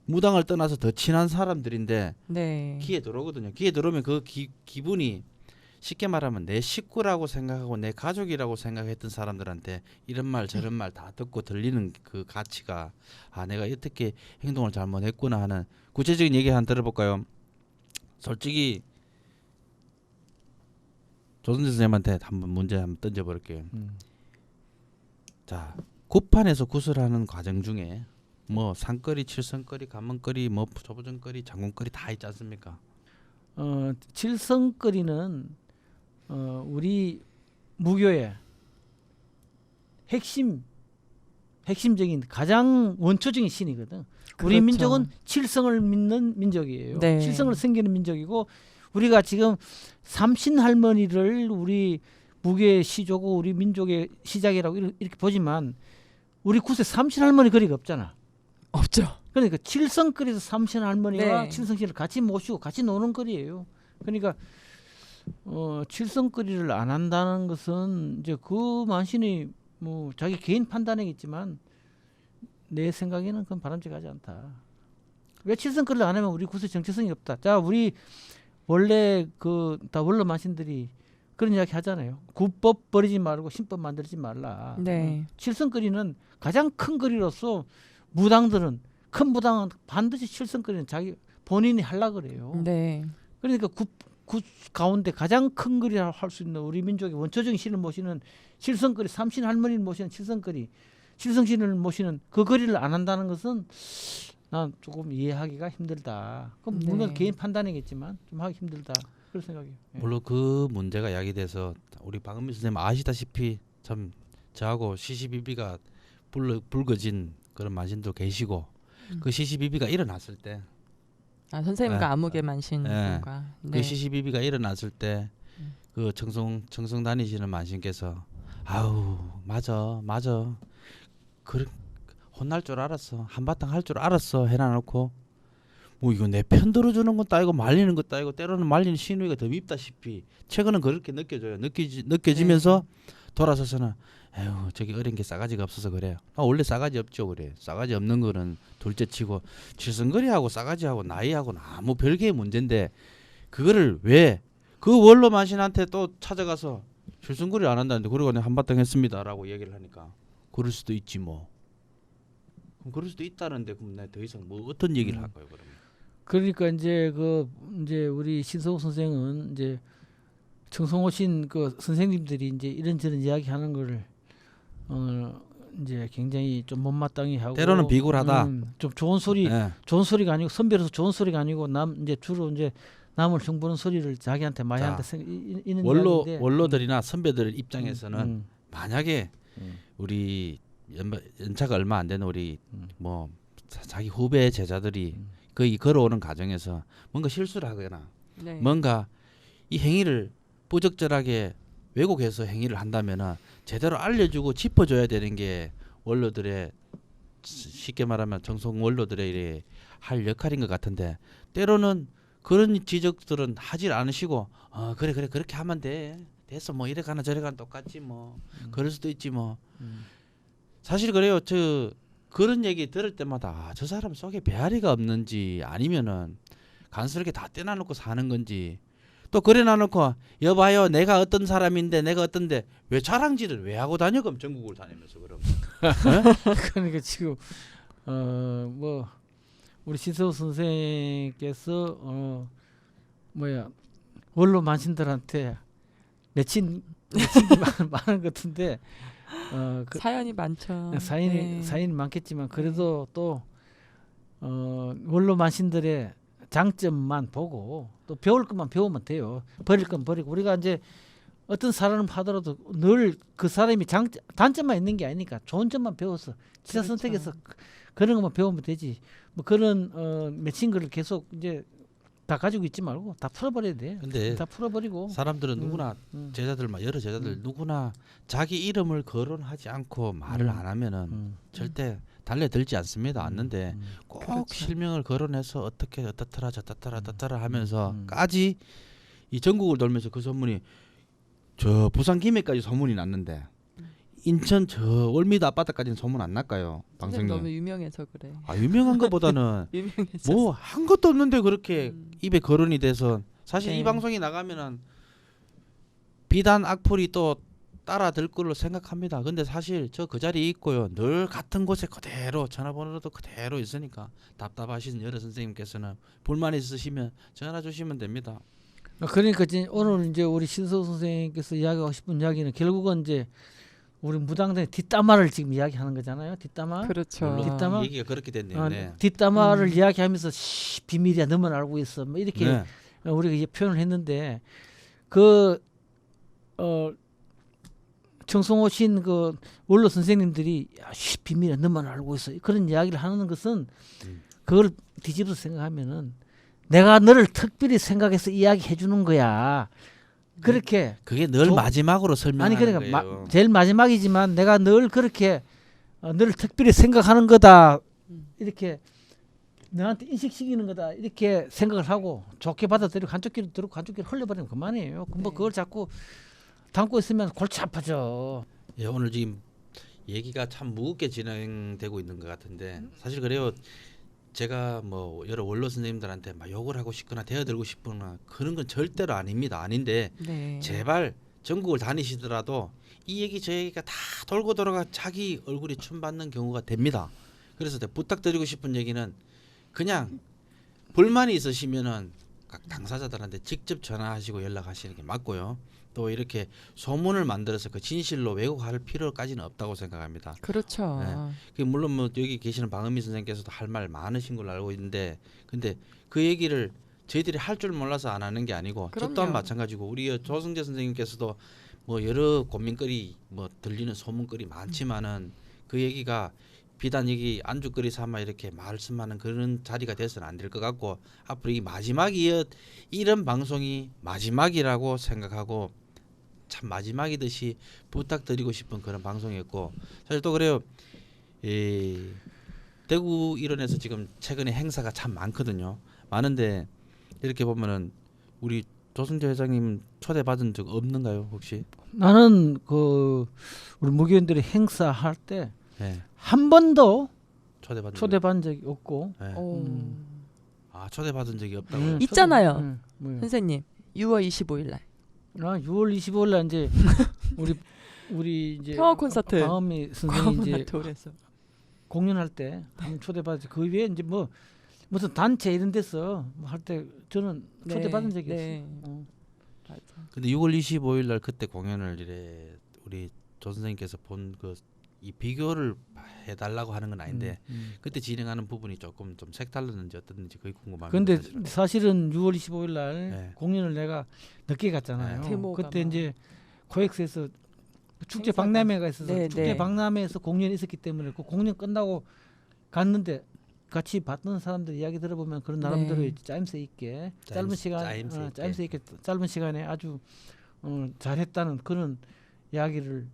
무당을 떠나서 더 친한 사람들인데 네. 귀에 들어오거든요. 귀에 들어오면 그 기분이 쉽게 말하면 내 식구라고 생각하고 내 가족이라고 생각했던 사람들한테 이런 말 저런 말 다 듣고 들리는 그 가치가 내가 어떻게 행동을 잘못했구나 하는 구체적인 얘기 한번 들어볼까요? 솔직히 조선재 선생님한테 한번 문제 한번 던져볼게요. 자, 굿판에서 구슬하는 과정 중에 뭐 산거리, 칠성거리, 관문거리, 뭐 조보정거리, 장군거리 다 있지 않습니까? 칠성거리는 우리 무교의 핵심적인 가장 원초적인 신이거든. 우리 그렇죠. 민족은 칠성을 믿는 민족이에요. 네. 칠성을 섬기는 민족이고 우리가 지금 삼신 할머니를 우리 무교의 시조고 우리 민족의 시작이라고 이렇게 보지만 우리 굿에 삼신 할머니 거리가 없잖아. 없죠. 그러니까 칠성거리에서 삼신 할머니와 네. 칠성신을 같이 모시고 같이 노는 거리예요. 그러니까 칠성거리를 안 한다는 것은 이제 그 만신이 뭐 자기 개인 판단이겠지만 내 생각에는 그건 바람직하지 않다. 왜 칠성거리를 안 하면 우리 굿에 정체성이 없다. 자, 우리 원래 그 다 원로 만신들이 그런 이야기 하잖아요. 굿법 버리지 말고 신법 만들지 말라. 네. 칠성거리는 가장 큰 거리로서 무당들은 큰 무당은 반드시 칠성거리는 자기 본인이 하려고 그래요. 네. 그러니까 굿 가운데 가장 큰 거리라 할 수 있는 우리 민족의 원초적인 신을 모시는 칠성거리, 삼신 할머니를 모시는 칠성거리, 칠성신을 모시는 그 거리를 안 한다는 것은 난 조금 이해하기가 힘들다. 그럼 네. 물론 개인 판단이겠지만 좀 하기 힘들다. 그런 생각이에요. 예. 물론 그 문제가 야기돼서 우리 박은미 선생님 아시다시피 참 저하고 시시비비가 불거진 그런 만신도 계시고 그 시시비비가 일어났을 때 아, 선생님과 예. 암흑의 만신 예. 분과 그 시시비비가 일어났을 때 음. 그 청송 다니시는 만신께서 아우 맞아 그 혼날 줄 알았어 한바탕 할 줄 알았어 해놔놓고 뭐 이거 내 편 들어주는 것도 아니고 말리는 것도 아니고 때로는 말리는 시누이가 더 밉다시피 최근은 그렇게 느껴져요. 느껴지면서 돌아서서는 에휴 저기 어린 게 싸가지가 없어서 그래요. 아, 원래 싸가지 없죠 그래. 싸가지 없는 거는 둘째치고 칠성거리하고 싸가지하고 나이하고는 아무 별개의 문제인데 그거를 왜 그 원로 만신한테 또 찾아가서 칠성거리 안 한다는데 그러고 내가 한바탕 했습니다라고 얘기를 하니까 그럴 수도 있지 뭐. 그럼 그럴 수도 있다는데 그럼 내가 더 이상 뭐 어떤 얘기를 할까요 그러면? 그러니까 이제 우리 신성호 선생은 이제 청송오신 그 선생님들이 이제 이런저런 이야기하는 거를 이제 굉장히 좀 못마땅히 하고 때로는 비굴하다. 좀 좋은 소리 예. 좋은 소리가 아니고 선배로서 좋은 소리가 아니고 남 이제 주로 이제 남을 흉보는 소리를 자기한테 마이한테 이는 이야기인데 원로들이나 선배들 입장에서는 음. 만약에 우리 연차가 얼마 안 되는 우리 뭐 자기 후배 제자들이 거기 걸어오는 과정에서 뭔가 실수를 하거나 네. 뭔가 이 행위를 부적절하게 왜곡해서 행위를 한다면은 제대로 알려주고 짚어줘야 되는 게 원로들의 쉽게 말하면 정성 원로들의 할 역할인 것 같은데 때로는 그런 지적들은 하질 않으시고 그래 그렇게 하면 돼 됐어 뭐 이래 가나 저래 가나 똑같지 뭐 그럴 수도 있지 뭐 사실 그래요. 저 그런 얘기 들을 때마다 저 사람 속에 배앓이가 없는지 아니면은 간스럽게 다 떼놔놓고 사는 건지 또 그래 놔놓고 여봐요 내가 어떤 사람인데 내가 어떤데 왜 자랑질을 왜 하고 다녀 그럼 전국을 다니면서 그럼 그러니까 지금 뭐 우리 신서우 선생께서 뭐야 원로 만신들한테 맺힌 게 많은 것 같은데 그 사연이 많죠. 사연이 많겠지만 그래도 또 원로 만신들의 장점만 보고 또 배울 것만 배우면 돼요. 버릴 건 버리고 우리가 이제 어떤 사람을 하더라도 늘 그 사람이 단점만 있는 게 아니니까 좋은 점만 배워서 지사 그렇죠. 선택해서 그런 것만 배우면 되지. 뭐 그런 맺힌 거를 계속 이제 다 가지고 있지 말고 다 풀어버려야 돼. 근데 다 풀어버리고 사람들은 누구나 제자들만 여러 제자들 누구나 자기 이름을 거론하지 않고 말을 안 하면은 절대 달래들지 않습니다. 않는데 꼭 그렇죠. 실명을 거론해서 어떻게 어떻더라 저떻더라 하면서까지 이 전국을 돌면서 그 소문이 저 부산 김해까지 소문이 났는데 인천 저 월미도 앞바다까지는 소문 안 날까요? 선생님 너무 방송에. 유명해서 그래. 아 유명한 것보다는 유명해서. 뭐 한 것도 없는데 그렇게 입에 거론이 돼서 사실 네. 이 방송이 나가면은 비단 악플이 또 따라들 걸로 생각합니다. 근데 사실 저 그 자리에 있고요. 늘 같은 곳에 그대로 전화번호도 그대로 있으니까 답답하신 여러 선생님께서는 불만 있으시면 전화 주시면 됩니다. 그러니까 오늘 이제 우리 신서우 선생님께서 이야기하고 싶은 이야기는 결국은 이제 우리 무당들의 뒷담화를 지금 이야기하는 거잖아요. 뒷담화. 그렇죠. 물론 뒷담화? 얘기가 그렇게 됐네요. 네. 뒷담화를 이야기하면서 비밀이야 너만 알고 있어. 뭐 이렇게 네. 우리가 이제 표현을 했는데 그 청송오신 그 원로 선생님들이 야, 비밀이야 너만 알고 있어. 그런 이야기를 하는 것은 그걸 뒤집어서 생각하면은 내가 너를 특별히 생각해서 이야기해 주는 거야. 그렇게 그게 늘 마지막으로 설명하는 아니 그러니까 거예요. 제일 마지막이지만 내가 늘 그렇게 너를 특별히 생각하는 거다 이렇게 너한테 인식시키는 거다 이렇게 생각을 하고 좋게 받아들이고 한쪽 귀로 들고 한쪽 귀로 흘려버리면 그만이에요. 뭐 그걸 자꾸 담고 있으면 골치 아파져. 예, 오늘 지금 얘기가 참 무겁게 진행되고 있는 것 같은데 사실 그래요. 제가 뭐 여러 원로 선생님들한테 막 욕을 하고 싶거나 대어들고 싶거나 그런 건 절대로 아닙니다. 아닌데 네. 제발 전국을 다니시더라도 이 얘기 저 얘기가 다 돌고 돌아가 자기 얼굴이 춤받는 경우가 됩니다. 그래서 제가 부탁드리고 싶은 얘기는 그냥 불만이 있으시면은 각 당사자들한테 직접 전화하시고 연락하시는 게 맞고요. 또 이렇게 소문을 만들어서 그 진실로 왜곡할 필요까지는 없다고 생각합니다. 그렇죠. 네. 그 물론 뭐 여기 계시는 방은미 선생님께서도 할 말 많으신 걸로 알고 있는데 근데 그 얘기를 저희들이 할 줄 몰라서 안 하는 게 아니고 저 또한 그럼요. 마찬가지고 우리 조승재 선생님께서도 뭐 여러 고민거리 뭐 들리는 소문거리 많지만은 그 얘기가 비단 여기 안주거리 삼아 이렇게 말씀하는 그런 자리가 돼서는 안 될 것 같고 앞으로 이 마지막이 이런 방송이 마지막이라고 생각하고 참 마지막이듯이 부탁드리고 싶은 그런 방송이었고 사실 또 그래요. 이 대구 일원에서 지금 최근에 행사가 참 많거든요. 많은데 이렇게 보면은 우리 조승재 회장님 초대받은 적 없는가요 혹시? 나는 그 우리 무교인들이 행사할 때 한 네. 번도 초대받은 초대받은 적이 없고 적. 네. 오. 아 초대받은 적이 없다고요? 있잖아요. 뭐요? 선생님 6월 25일 날 아 6월 25일 날 이제 우리 이제 평화 콘서트. 방언미 선생님 이제 돌에서 공연할 때 한번 초대받았지. 그 위에 이제 뭐 무슨 단체 이런 데서 뭐 할 때 저는 초대받은 적이 네. 없어요. 맞아. 근데 6월 25일 날 그때 공연을 이래 우리 조 선생님께서 본 그 이 비교를 해달라고 하는 건 아닌데 그때 진행하는 부분이 조금 좀 색달랐는지 어땠는지 그게 궁금합니다. 근데 사실은. 사실은 6월 25일 날 네. 공연을 내가 늦게 갔잖아요. 네. 데모가 그때 막. 이제 코엑스에서 축제 행사가. 박람회가 있어서 네, 축제 네. 박람회에서 공연이 있었기 때문에 그 공연 끝나고 갔는데 같이 봤던 사람들 이야기 들어보면 그런 나름대로 네. 짜임새 있게 짜임새 있게. 짧은 시간에 아주 잘했다는 그런 이야기를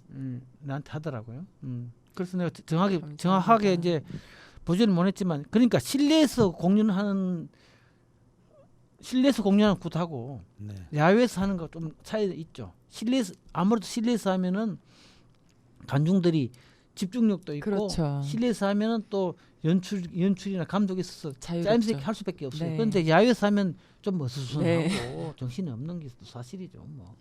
나한테 하더라고요. 그래서 내가 정확하게 이제 보지는 못했지만 그러니까 실내에서 공연하는 굿하고 네. 야외에서 하는 거 좀 차이가 있죠. 아무래도 실내에서 하면은 관중들이 집중력도 있고 그렇죠. 실내에서 하면은 또 연출이나 감독이 있어서 짜임새 자유롭죠. 있게 할 수밖에 없어요. 네. 그런데 야외에서 하면 좀 어수선하고 네. 정신이 없는 게 또 사실이죠. 뭐.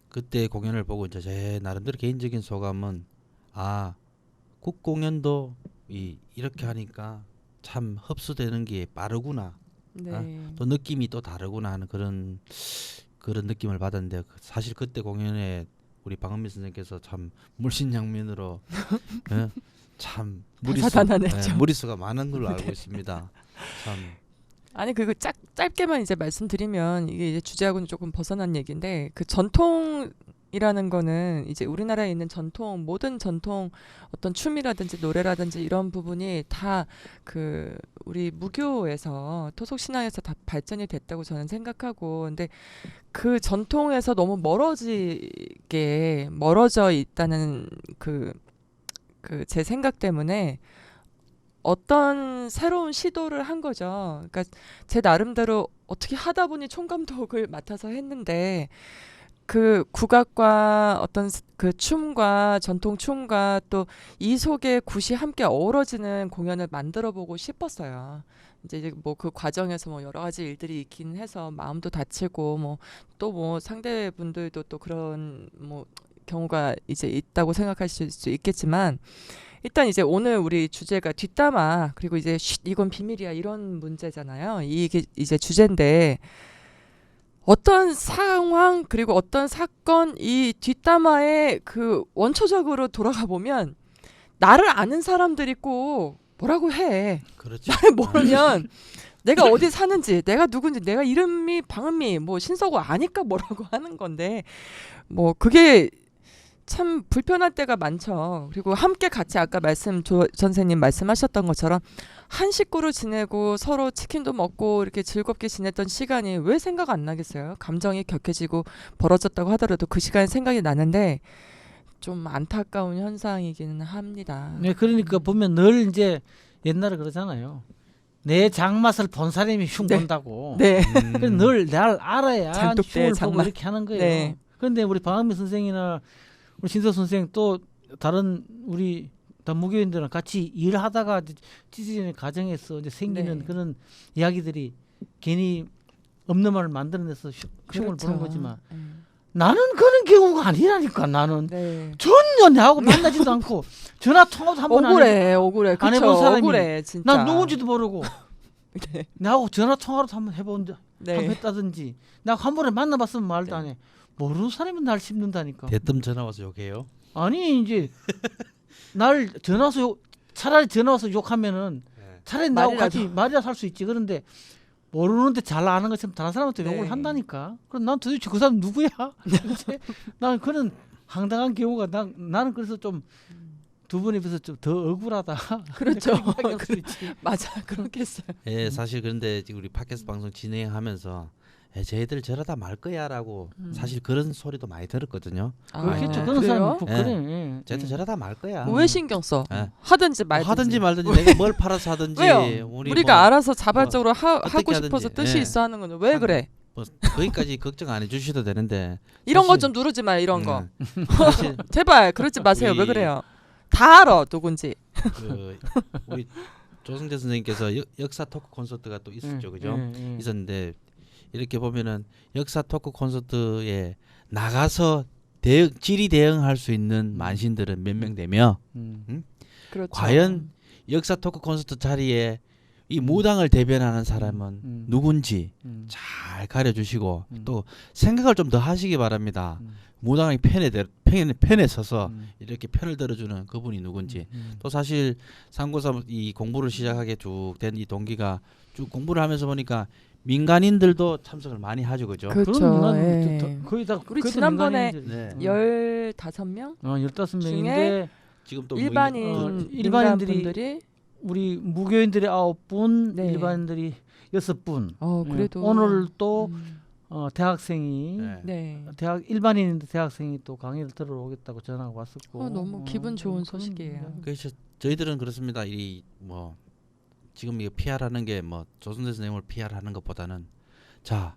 그때 공연을 보고 이제 제 나름대로 개인적인 소감은 국 공연도 이렇게 하니까 참 흡수되는 게 빠르구나. 네. 또 느낌이 또 다르구나 하는 그런 느낌을 받았는데 사실 그때 공연에 우리 방은미 선생님께서 참 물신양면으로 예? 참 다사다난했죠. 무리수가 많은 걸로 알고 있습니다. 참 아니 그리고 짧게만 이제 말씀드리면 이게 이제 주제하고는 조금 벗어난 얘기인데 그 전통이라는 거는 이제 우리나라에 있는 모든 전통 어떤 춤이라든지 노래라든지 이런 부분이 다 그 우리 무교에서 토속 신앙에서 다 발전이 됐다고 저는 생각하고 근데 그 전통에서 너무 멀어져 있다는 그 제 생각 때문에 어떤 새로운 시도를 한 거죠. 그러니까 제 나름대로 어떻게 하다 보니 총감독을 맡아서 했는데 그 국악과 어떤 그 춤과 전통 춤과 또 이 속에 굿이 함께 어우러지는 공연을 만들어 보고 싶었어요. 이제 뭐 그 과정에서 뭐 여러 가지 일들이 있긴 해서 마음도 다치고 뭐 또 뭐 상대분들도 또 그런 뭐 경우가 이제 있다고 생각하실 수 있겠지만 일단 이제 오늘 우리 주제가 뒷담화 그리고 이제 이건 비밀이야 이런 문제잖아요. 이게 이제 주제인데 어떤 상황 그리고 어떤 사건 이 뒷담화에 그 원초적으로 돌아가 보면 나를 아는 사람들이 꼭 뭐라고 해. 그렇죠. 나를 모르면 내가 어디 사는지 내가 누군지 내가 이름이 방은미 뭐 신서구 아니까 뭐라고 하는 건데 뭐 그게 참 불편할 때가 많죠. 그리고 함께 같이 아까 조 선생님 말씀하셨던 것처럼 한 식구로 지내고 서로 치킨도 먹고 이렇게 즐겁게 지냈던 시간이 왜 생각 안 나겠어요? 감정이 격해지고 벌어졌다고 하더라도 그 시간에 생각이 나는데 좀 안타까운 현상이기는 합니다. 네, 그러니까 보면 늘 이제 옛날에 그러잖아요. 내 장맛을 본 사람이 흉 네. 본다고. 네. 그래서 늘 날 알아야 장독대 흉을 보고 장맛. 이렇게 하는 거예요. 네. 그런데 우리 방은미 선생이나 우리 신서 선생 또 다른 우리 다 무교인들은 같이 일하다가 찢어지는 과정에서 이제 생기는 네. 그런 이야기들이 괜히 없는 말을 만들어내서 흉을 그렇죠. 보는 거지만 나는 그런 경우가 아니라니까. 나는 네. 전혀 내하고 만나지도 않고 전화 통화도 한번 안 해. 억울해. 안 그쵸. 해본 사람이 억울해 진짜. 난 누군지도 모르고 네. 내하고 전화 통화도 한번 해본 적 네. 한번 했다든지 내가 한 번에 만나봤으면 말도 안 해. 모르는 사람이 날 씹는다니까. 대뜸 전화 와서 욕해요. 아니 이제 날 전화 와서 차라리 전화 와서 욕하면은 차라리 나하고 말이라도. 같이 말이라도 할 수 있지. 그런데 모르는데 잘 아는 것처럼 다른 사람한테 네. 욕을 한다니까. 그럼 난 도대체 그 사람 누구야? 도대체 난 그런 황당한 경우가 나는 그래서 좀 두 분에 비해서 좀 더 억울하다. 그렇죠. 그렇게 이야기할 수 있지. 맞아, 그렇겠어요. 예, 사실 그런데 지금 우리 팟캐스트 방송 진행하면서 쟤들 저러다 말 거야라고 사실 그런 소리도 많이 들었거든요. 그렇겠죠. 아, 그런 사람 예. 그래. 예. 쟤들 저러다 말 거야. 왜 신경 써? 예. 하든지 말든지. 하든지 말든지 내가 뭘 팔아서 하든지 왜요? 우리 우리가 뭐, 알아서 자발적으로 하고 어떻게 싶어서 하든지. 뜻이 예. 있어 하는 거는 왜 상- 그래? 뭐 거기까지 걱정 안 해주셔도 되는데 이런 거 사실- 좀 누르지 마, 이런 거. 사실 제발 그러지 마세요. 왜 우리- 그래요? 다 알아 누군지. 그 우리 조승재 선생님께서 역사 토크 콘서트가 또 있었죠, 그죠? 있었는데 이렇게 보면은 역사 토크 콘서트에 나가서 질의 대응할 수 있는 만신들은 몇 명 되며 그렇죠. 과연 역사 토크 콘서트 자리에 이 무당을 대변하는 사람은 누군지 잘 가려주시고 또 생각을 좀 더 하시기 바랍니다. 무당의 편에 서서 이렇게 편을 들어주는 그분이 누군지 또 사실 상고사 이 공부를 시작하게 쭉 된 이 동기가 쭉 공부를 하면서 보니까 민간인들도 참석을 많이 하죠, 그죠? 그렇죠. 예. 거의 다 우리 그래도 지난번에 민간인들. 네. 15명 15명인데 지금 또 일반인 일반인들이 분들이 우리 무교인들이 9분, 네. 일반인들이 6분. 그래도 오늘 또 음, 대학생이 네. 네. 일반인인데 대학생이 또 강의를 들어오겠다고 전화가 왔었고. 너무 기분 좋은 그런 소식이에요. 그래서 저희들은 그렇습니다. 이 뭐 지금 이거 PR하는 게 뭐 조선대 선생님을 PR하는 것보다는 자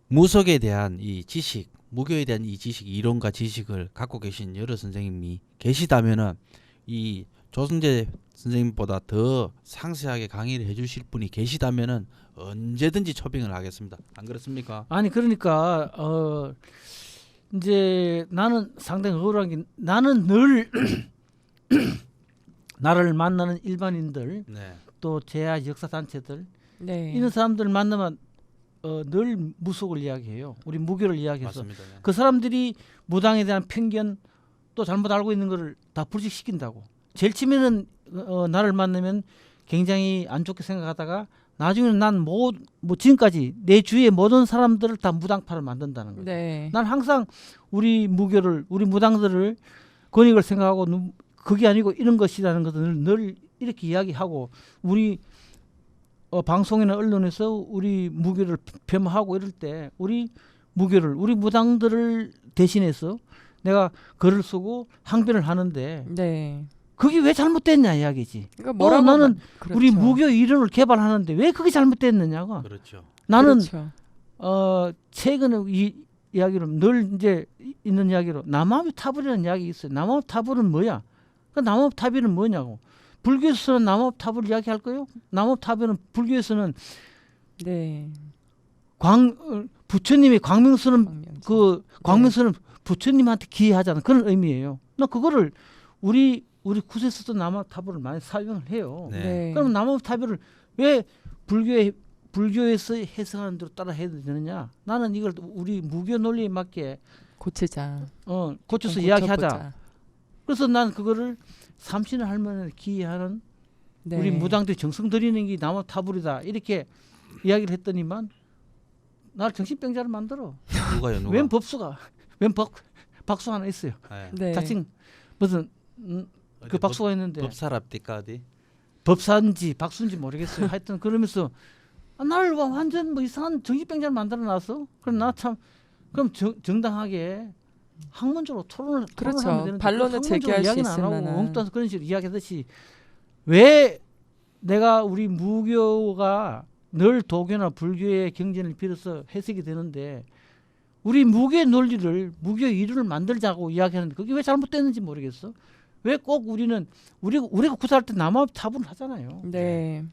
무속에 대한 이 지식, 무교에 대한 이 지식, 이론과 지식을 갖고 계신 여러 선생님이 계시다면은 이 조선재 선생님보다 더 상세하게 강의를 해주실 분이 계시다면은 언제든지 초빙을 하겠습니다. 안 그렇습니까? 아니 그러니까 이제 나는 상당히 억울한 게 나는 늘 나를 만나는 일반인들 네. 또 제야 역사 단체들 네. 이런 사람들 만나면 늘 무속을 이야기해요. 우리 무교를 이야기해서 맞습니다. 네. 그 사람들이 무당에 대한 편견 또 잘못 알고 있는 거를 다 불식시킨다고. 제일 처음에는 나를 만나면 굉장히 안 좋게 생각하다가 나중에는 난 뭐 지금까지 내 주위의 모든 사람들을 다 무당파를 만든다는 거죠. 네. 난 항상 우리 무교를 우리 무당들을 권익을 생각하고 그게 아니고 이런 것이라는 것을 늘 이렇게 이야기하고 우리 방송이나 언론에서 우리 무교를 폄하하고 이럴 때 우리 무교를 우리 무당들을 대신해서 내가 글을 쓰고 항변을 하는데 네. 그게 왜 잘못됐냐 이야기지. 그러니까 뭐라고 나는 그렇죠. 우리 무교 이론을 개발하는데 왜 그게 잘못됐느냐고. 그렇죠. 나는 그렇죠. 최근에 이 이야기로 늘 이제 있는 이야기로 남아비 타불이라는 이야기 있어요. 남아비 타불은 뭐야? 그 남아비 타불은 뭐냐고. 불교에서는 남아비 타불 이야기할 거요? 남아비 타불은 불교에서는 네. 부처님이 광명수는 광명수. 그 광명수는 부처님한테 기여하자는 그런 의미예요. 나 그거를 우리 구세서도 남아비 타불을 많이 사용을 해요. 네. 네. 그럼 남아비 타불을 왜 불교에서 해석하는 대로 따라 해야 되느냐? 나는 이걸 우리 무교 논리에 맞게 고치자. 고쳐서 좀 이야기하자. 고쳐보자. 그래서 난 그거를 삼신을 할머니를 기여하는 네. 우리 무당들이 정성 들이는 게 남아 타불이다 이렇게 이야기를 했더니만 나를 정신병자를 만들어. 누가요? 누가? 웬 법수가 웬 박수 하나 있어요. 네. 네. 자칭 무슨 어디 그 박수가 있는데 법사랍니까 어디? 법사인지 박수인지 모르겠어요. 하여튼 그러면서 나를 완전 뭐 이상한 정신병자를 만들어 놨어. 그럼 나 참 그럼 정당하게 학문적으로 토론을 그렇죠. 토론하면 되는데 반론을 학문적으로 제기할 수 이야기는 안 있을 하고 만한. 엉뚱한 그런 식으로 이야기하듯이 왜 내가 우리 무교가 늘 도교나 불교의 경전을 빌어서 해석이 되는데 우리 무교의 논리를 무교의 이론을 만들자고 이야기하는데 그게 왜 잘못됐는지 모르겠어. 왜 꼭 우리가 구사할 때 남아비 타불을 하잖아요. 네.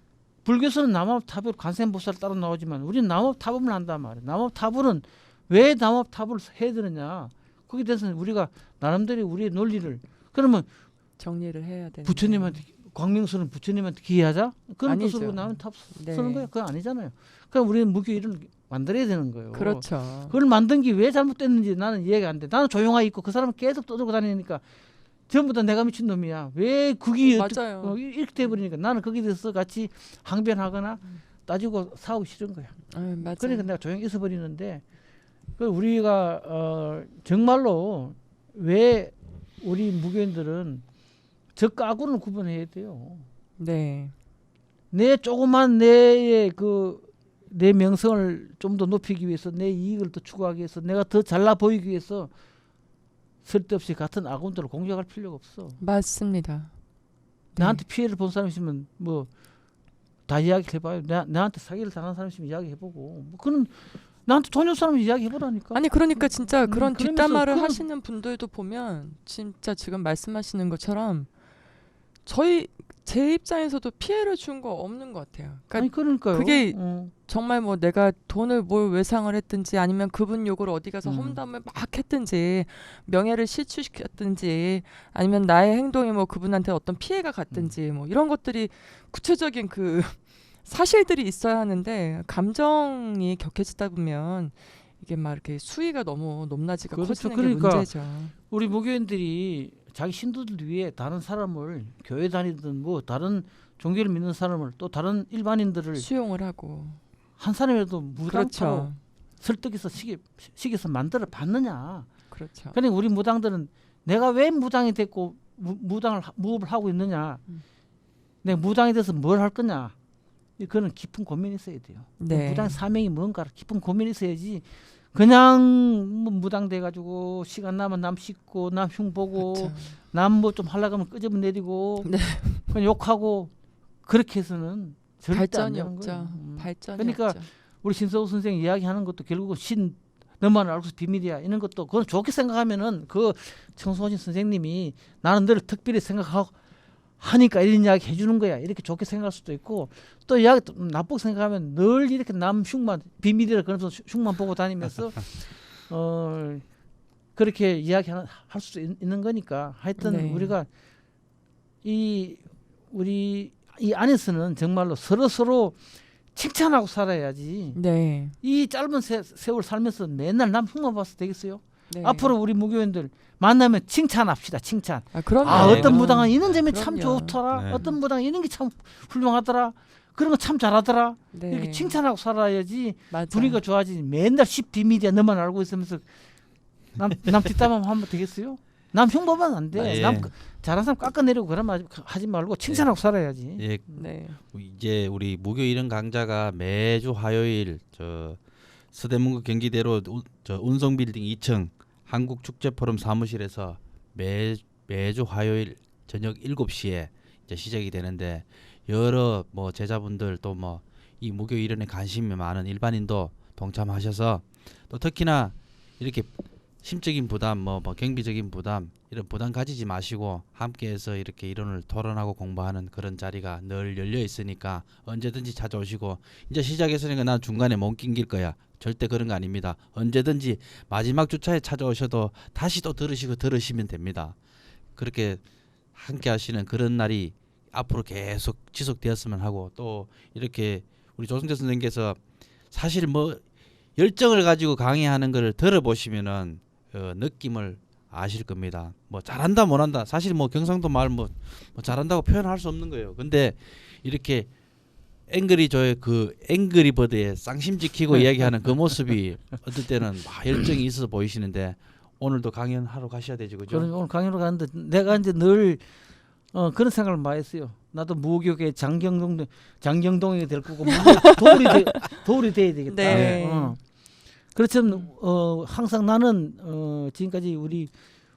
불교에서는 남아비 타불 관세음보살 따로 나오지만 우리는 남아비 타불을 한단 말이에요. 남아비 타불은 왜 남아비 타불을 해야 되느냐. 거기에 대해서는 우리가 나름대로 우리의 논리를 그러면 정리를 해야 되는. 부처님한테 광명수는 부처님한테 기여하자 그런 아니죠. 뜻으로 나는 탑 네. 쓰는 거야. 그건 아니잖아요. 그럼 우리는 무교 이론을 만들어야 되는 거예요. 그렇죠. 그걸 만든 게 왜 잘못됐는지 나는 이해가 안 돼. 나는 조용하게 있고 그 사람은 계속 떠들고 다니니까 전부 다 내가 미친 놈이야. 왜 그게 맞아요. 이렇게 돼버리니까 나는 거기에 대해서 같이 항변하거나 따지고 싸우기 싫은 거야. 맞아요. 그러니까 내가 조용히 있어 버리는데 그 우리가 정말로 왜 우리 무교인들은 적과 악을 구분해야 돼요. 네. 내 조그만 내의 내 명성을 좀 더 높이기 위해서 내 이익을 더 추구하기 위해서 내가 더 잘나 보이기 위해서 쓸데없이 같은 아군들을 공격할 필요가 없어. 맞습니다. 네. 나한테 피해를 본 사람 있으면 뭐 다 이야기를 해봐요. 나한테 사기를 당한 사람 있으면 이야기해보고 뭐 그건 나한테 돈 줄 사람 이야기해보라니까. 아니 그러니까 진짜 그런 그러면서 뒷담화를 그건- 하시는 분들도 보면 진짜 지금 말씀하시는 것처럼 제 입장에서도 피해를 준 거 없는 것 같아요. 그러니까 아니 그러니까요. 그게 정말 뭐 내가 돈을 뭘 외상을 했든지 아니면 그분 욕을 어디 가서 음. 험담을 막 했든지 명예를 실추시켰든지 아니면 나의 행동이 뭐 그분한테 어떤 피해가 갔든지 뭐 이런 것들이 구체적인 그 사실들이 있어야 하는데 감정이 격해지다 보면 이게 막 이렇게 수위가 너무 높낮이가 그렇죠. 커지는 그러니까 게 문제죠. 우리 무교인들이 자기 신도들 위해 다른 사람을 교회 다니든 뭐 다른 종교를 믿는 사람을 또 다른 일반인들을 수용을 하고 한 사람이라도 무당으로 그렇죠. 설득해서 시켜서 만들어 봤느냐. 그렇죠. 그러니까 우리 무당들은 내가 왜 무당이 됐고 무업을 하고 있느냐. 내가 무당이 돼서 뭘 할 거냐. 그거는 깊은 고민이 있어야 돼요. 네. 무당의 사명이 뭔가 깊은 고민이 있어야지 그냥 뭐 무당 돼가지고 시간 나면 남 씻고 남 흉 보고 그렇죠. 남 뭐 좀 하려고 하면 끄집어내리고 네. 그냥 욕하고 그렇게 해서는 절대 안 발전이 되는 없죠. 거예요. 발전이 그러니까 없죠. 우리 신서우 선생이 이야기하는 것도 결국은 너만 알고서 비밀이야 이런 것도 그건 좋게 생각하면은 그 청소하신 선생님이 나는 늘 특별히 생각하고 하니까 이런 이야기 해주는 거야 이렇게 좋게 생각할 수도 있고 또 이야기 또 나쁘게 생각하면 늘 이렇게 남 흉만 비밀이라 그러면서 흉만 보고 다니면서 그렇게 이야기할 수도 있는 거니까 하여튼 네. 우리가 우리 이 안에서는 정말로 서로 칭찬하고 살아야지. 네. 이 짧은 세월 살면서 맨날 남 흉만 봐서 되겠어요? 네. 앞으로 우리 무교인들 만나면 칭찬합시다. 칭찬. 그럼요. 어떤 네. 무당은 이런 점이 참 그럼요. 좋더라. 네. 어떤 무당은 이런 게 참 훌륭하더라. 그런 거 참 잘하더라. 네. 이렇게 칭찬하고 살아야지 맞아. 분위기가 좋아지지. 맨날 비밀이야 너만 알고 있으면서 남 뒷담화 하면 되겠어요? 남 흉보면 안 돼. 네. 남 잘한 사람 깎아내리고 그러면 하지 말고 칭찬하고 살아야지. 예, 네. 이제 우리 무교 이런 강좌가 매주 화요일 저 서대문구 경기대로 저 운성빌딩 2층 한국축제포럼 사무실에서 매주 화요일 저녁 7시에 이제 시작이 되는데 여러 뭐 제자분들 또 뭐 이 무교 이론에 관심이 많은 일반인도 동참하셔서 또 특히나 이렇게 심적인 부담 뭐 경비적인 부담 이런 부담 가지지 마시고 함께해서 이렇게 이론을 토론하고 공부하는 그런 자리가 늘 열려 있으니까 언제든지 찾아오시고 이제 시작했으니까 난 중간에 못 낑길 거야 절대 그런 거 아닙니다. 언제든지 마지막 주차에 찾아오셔도 다시 또 들으시면 됩니다. 그렇게 함께 하시는 그런 날이 앞으로 계속 지속되었으면 하고 또 이렇게 우리 조승재 선생님께서 사실 뭐 열정을 가지고 강의하는 걸 들어보시면은 느낌을 아실 겁니다. 뭐 잘한다 못한다 사실 뭐 경상도 말 뭐 잘한다고 표현할 수 없는 거예요. 근데 이렇게 앵그리저의 그 앵그리버드의 쌍심 지키고 이야기하는 그 모습이 어떨 때는 막 열정이 있어서 보이시는데 오늘도 강연하러 가셔야 되죠, 그죠? 저는 오늘 강연을 가는데 내가 이제 늘 그런 생각을 많이 했어요. 나도 무교계 장경동이 될 거고 도울이 돼야 되겠다. 네. 그렇지만 항상 나는 지금까지 우리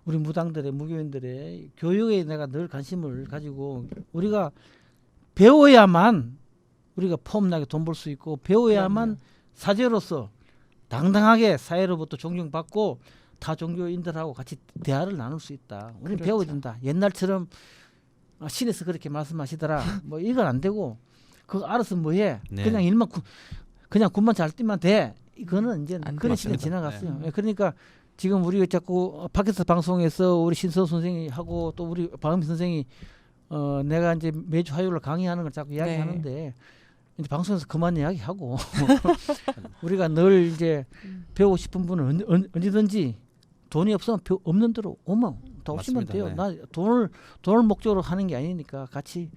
무당들의 무교인들의 교육에 내가 늘 관심을 가지고 우리가 배워야만 우리가 폼나게 돈 벌 수 있고 배워야만 사제로서 당당하게 사회로부터 존경받고 타 종교인들하고 같이 대화를 나눌 수 있다. 우리는 그렇죠. 배워야 된다. 옛날처럼 신에서 그렇게 말씀하시더라. 뭐 이건 안 되고 그거 알아서 뭐해. 네. 그냥 일만 그냥 군만 잘 뛰면 돼. 이거는 이제 안 그런 되죠. 시대 지나갔어요. 네. 그러니까 지금 우리가 자꾸 팟캐스트 방송에서 우리 신서 선생이 하고 또 우리 박은미 선생이 내가 이제 매주 화요일로 강의하는 걸 자꾸 이야기하는데 이제 방송에서 그만 이야기하고 우리가 늘 이제 배우고 싶은 분은 언제든지 돈이 없으면 없는 대로 오면 더 오시면 맞습니다. 돼요. 네. 나 돈을 목적으로 하는 게 아니니까 같이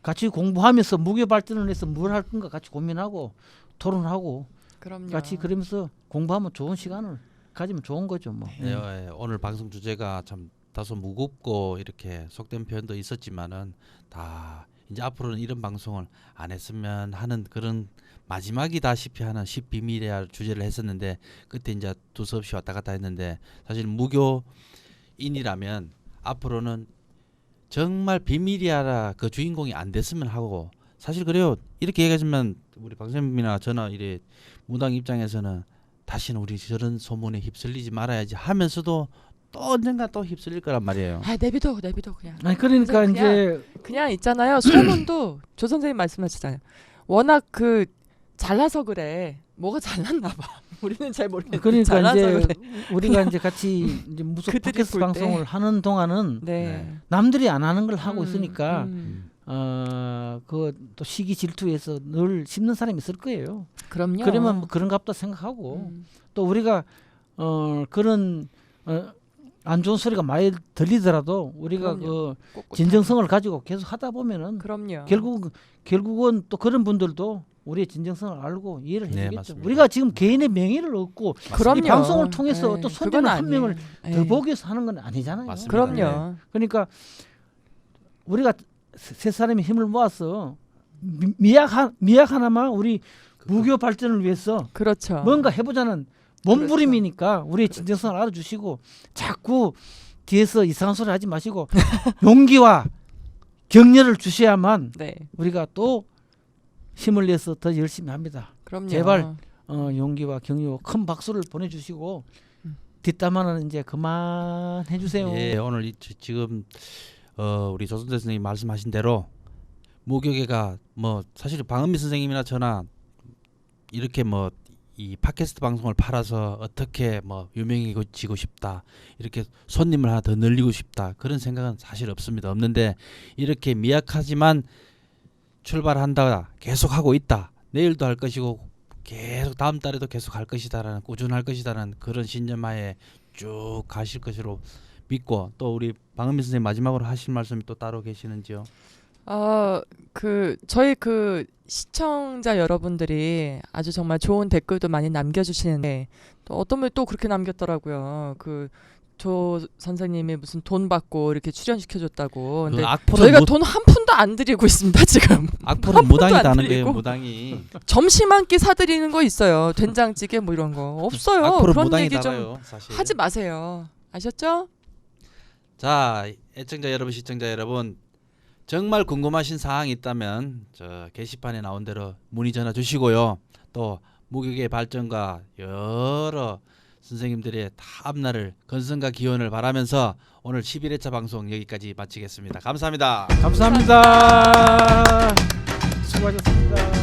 같이 공부하면서 무교 발전을 해서 뭘 할 건가 같이 고민하고 토론하고 그럼요. 같이 그러면서 공부하면 좋은 시간을 가지면 좋은 거죠 뭐. 네, 오늘 방송 주제가 참 다소 무겁고 이렇게 속된 표현도 있었지만은 다 이제 앞으로는 이런 방송을 안 했으면 하는 그런 마지막이다시피 하는 10비밀이야 주제를 했었는데 그때 이제 두서없이 왔다 갔다 했는데 사실 무교인이라면 앞으로는 정말 비밀이야라 그 주인공이 안 됐으면 하고 사실 그래요. 이렇게 얘기하시면 우리 박선민이나 저나 이래 무당 입장에서는 다시는 우리 저런 소문에 휩쓸리지 말아야지 하면서도 또 언젠가 또 휩쓸릴 거란 말이에요. 아 내비둬 그냥. 아니 그러니까 그냥- 이제 그냥 있잖아요. 소문도 조 선생님 말씀하시잖아요. 워낙 그 잘나서 그래. 뭐가 잘났나 봐. 우리는 잘 모르겠는데 그러니까 잘나서 이제 그래. 우리가 이제 같이 이제 무속 그들이 팟캐스트 볼 때. 방송을 하는 동안은 네. 남들이 안 하는 걸 하고 있으니까 음. 그 또 시기 질투에서 늘 씹는 사람이 있을 거예요. 그럼요. 그러면 뭐 그런갑다 생각하고 또 우리가 그런 안 좋은 소리가 많이 들리더라도 우리가 그럼요. 그 꼿꼿하게. 진정성을 가지고 계속 하다 보면은 그럼요. 결국은 또 그런 분들도 우리의 진정성을 알고 이해를 네, 해주겠죠. 맞습니다. 우리가 지금 개인의 명예를 얻고 그럼요. 이 방송을 통해서 예, 또 그건 손님을 한 아니에요. 명을 예. 더 보기 위해서 하는 건 아니잖아요. 맞습니다. 그럼요. 그러니까 우리가 세 사람이 힘을 모아서 미약 하나만 우리 무교 발전을 위해서 그렇죠. 뭔가 해보자는 몸부림이니까 우리의 진정성을 알아주시고 자꾸 뒤에서 이상한 소리 하지 마시고 용기와 격려를 주셔야만 네. 우리가 또 힘을 내서 더 열심히 합니다. 그럼요. 제발 용기와 격려 큰 박수를 보내주시고 뒷담화는 이제 그만해 주세요. 예, 오늘 지금 우리 조선재 선생님 말씀하신 대로 무교계가 뭐 사실 방은미 선생님이나 저나 이렇게 뭐 이 팟캐스트 방송을 팔아서 어떻게 뭐 유명해지고 싶다 이렇게 손님을 하나 더 늘리고 싶다 그런 생각은 사실 없습니다. 없는데 이렇게 미약하지만 출발한다 계속 하고 있다 내일도 할 것이고 계속 다음 달에도 계속 할 것이다라는 꾸준할 것이다라는 그런 신념하에 쭉 가실 것으로 믿고 또 우리 방은미 선생님 마지막으로 하실 말씀이 또 따로 계시는지요? 저희 그 시청자 여러분들이 아주 정말 좋은 댓글도 많이 남겨주시는데 또 어떤 분이 또 그렇게 남겼더라고요. 그 조 선생님이 무슨 돈 받고 이렇게 출연시켜줬다고. 근데 저희가 돈 한 푼도 안 드리고 있습니다 지금. 악플은 한 푼도 안 무당이다는 드리고. 거예요. 무당이. 점심 한 끼 사드리는 거 있어요. 된장찌개 뭐 이런 거 없어요. 악플은 그런 얘기 좀 무당이다요. 사실. 하지 마세요. 아셨죠? 자, 애청자 여러분, 시청자 여러분, 정말 궁금하신 사항이 있다면 저 게시판에 나온 대로 문의 전화 주시고요. 또 무교계 발전과 여러 선생님들의 다 앞날을 건승과 기원을 바라면서 오늘 11회차 방송 여기까지 마치겠습니다. 감사합니다. 감사합니다. 수고하셨습니다.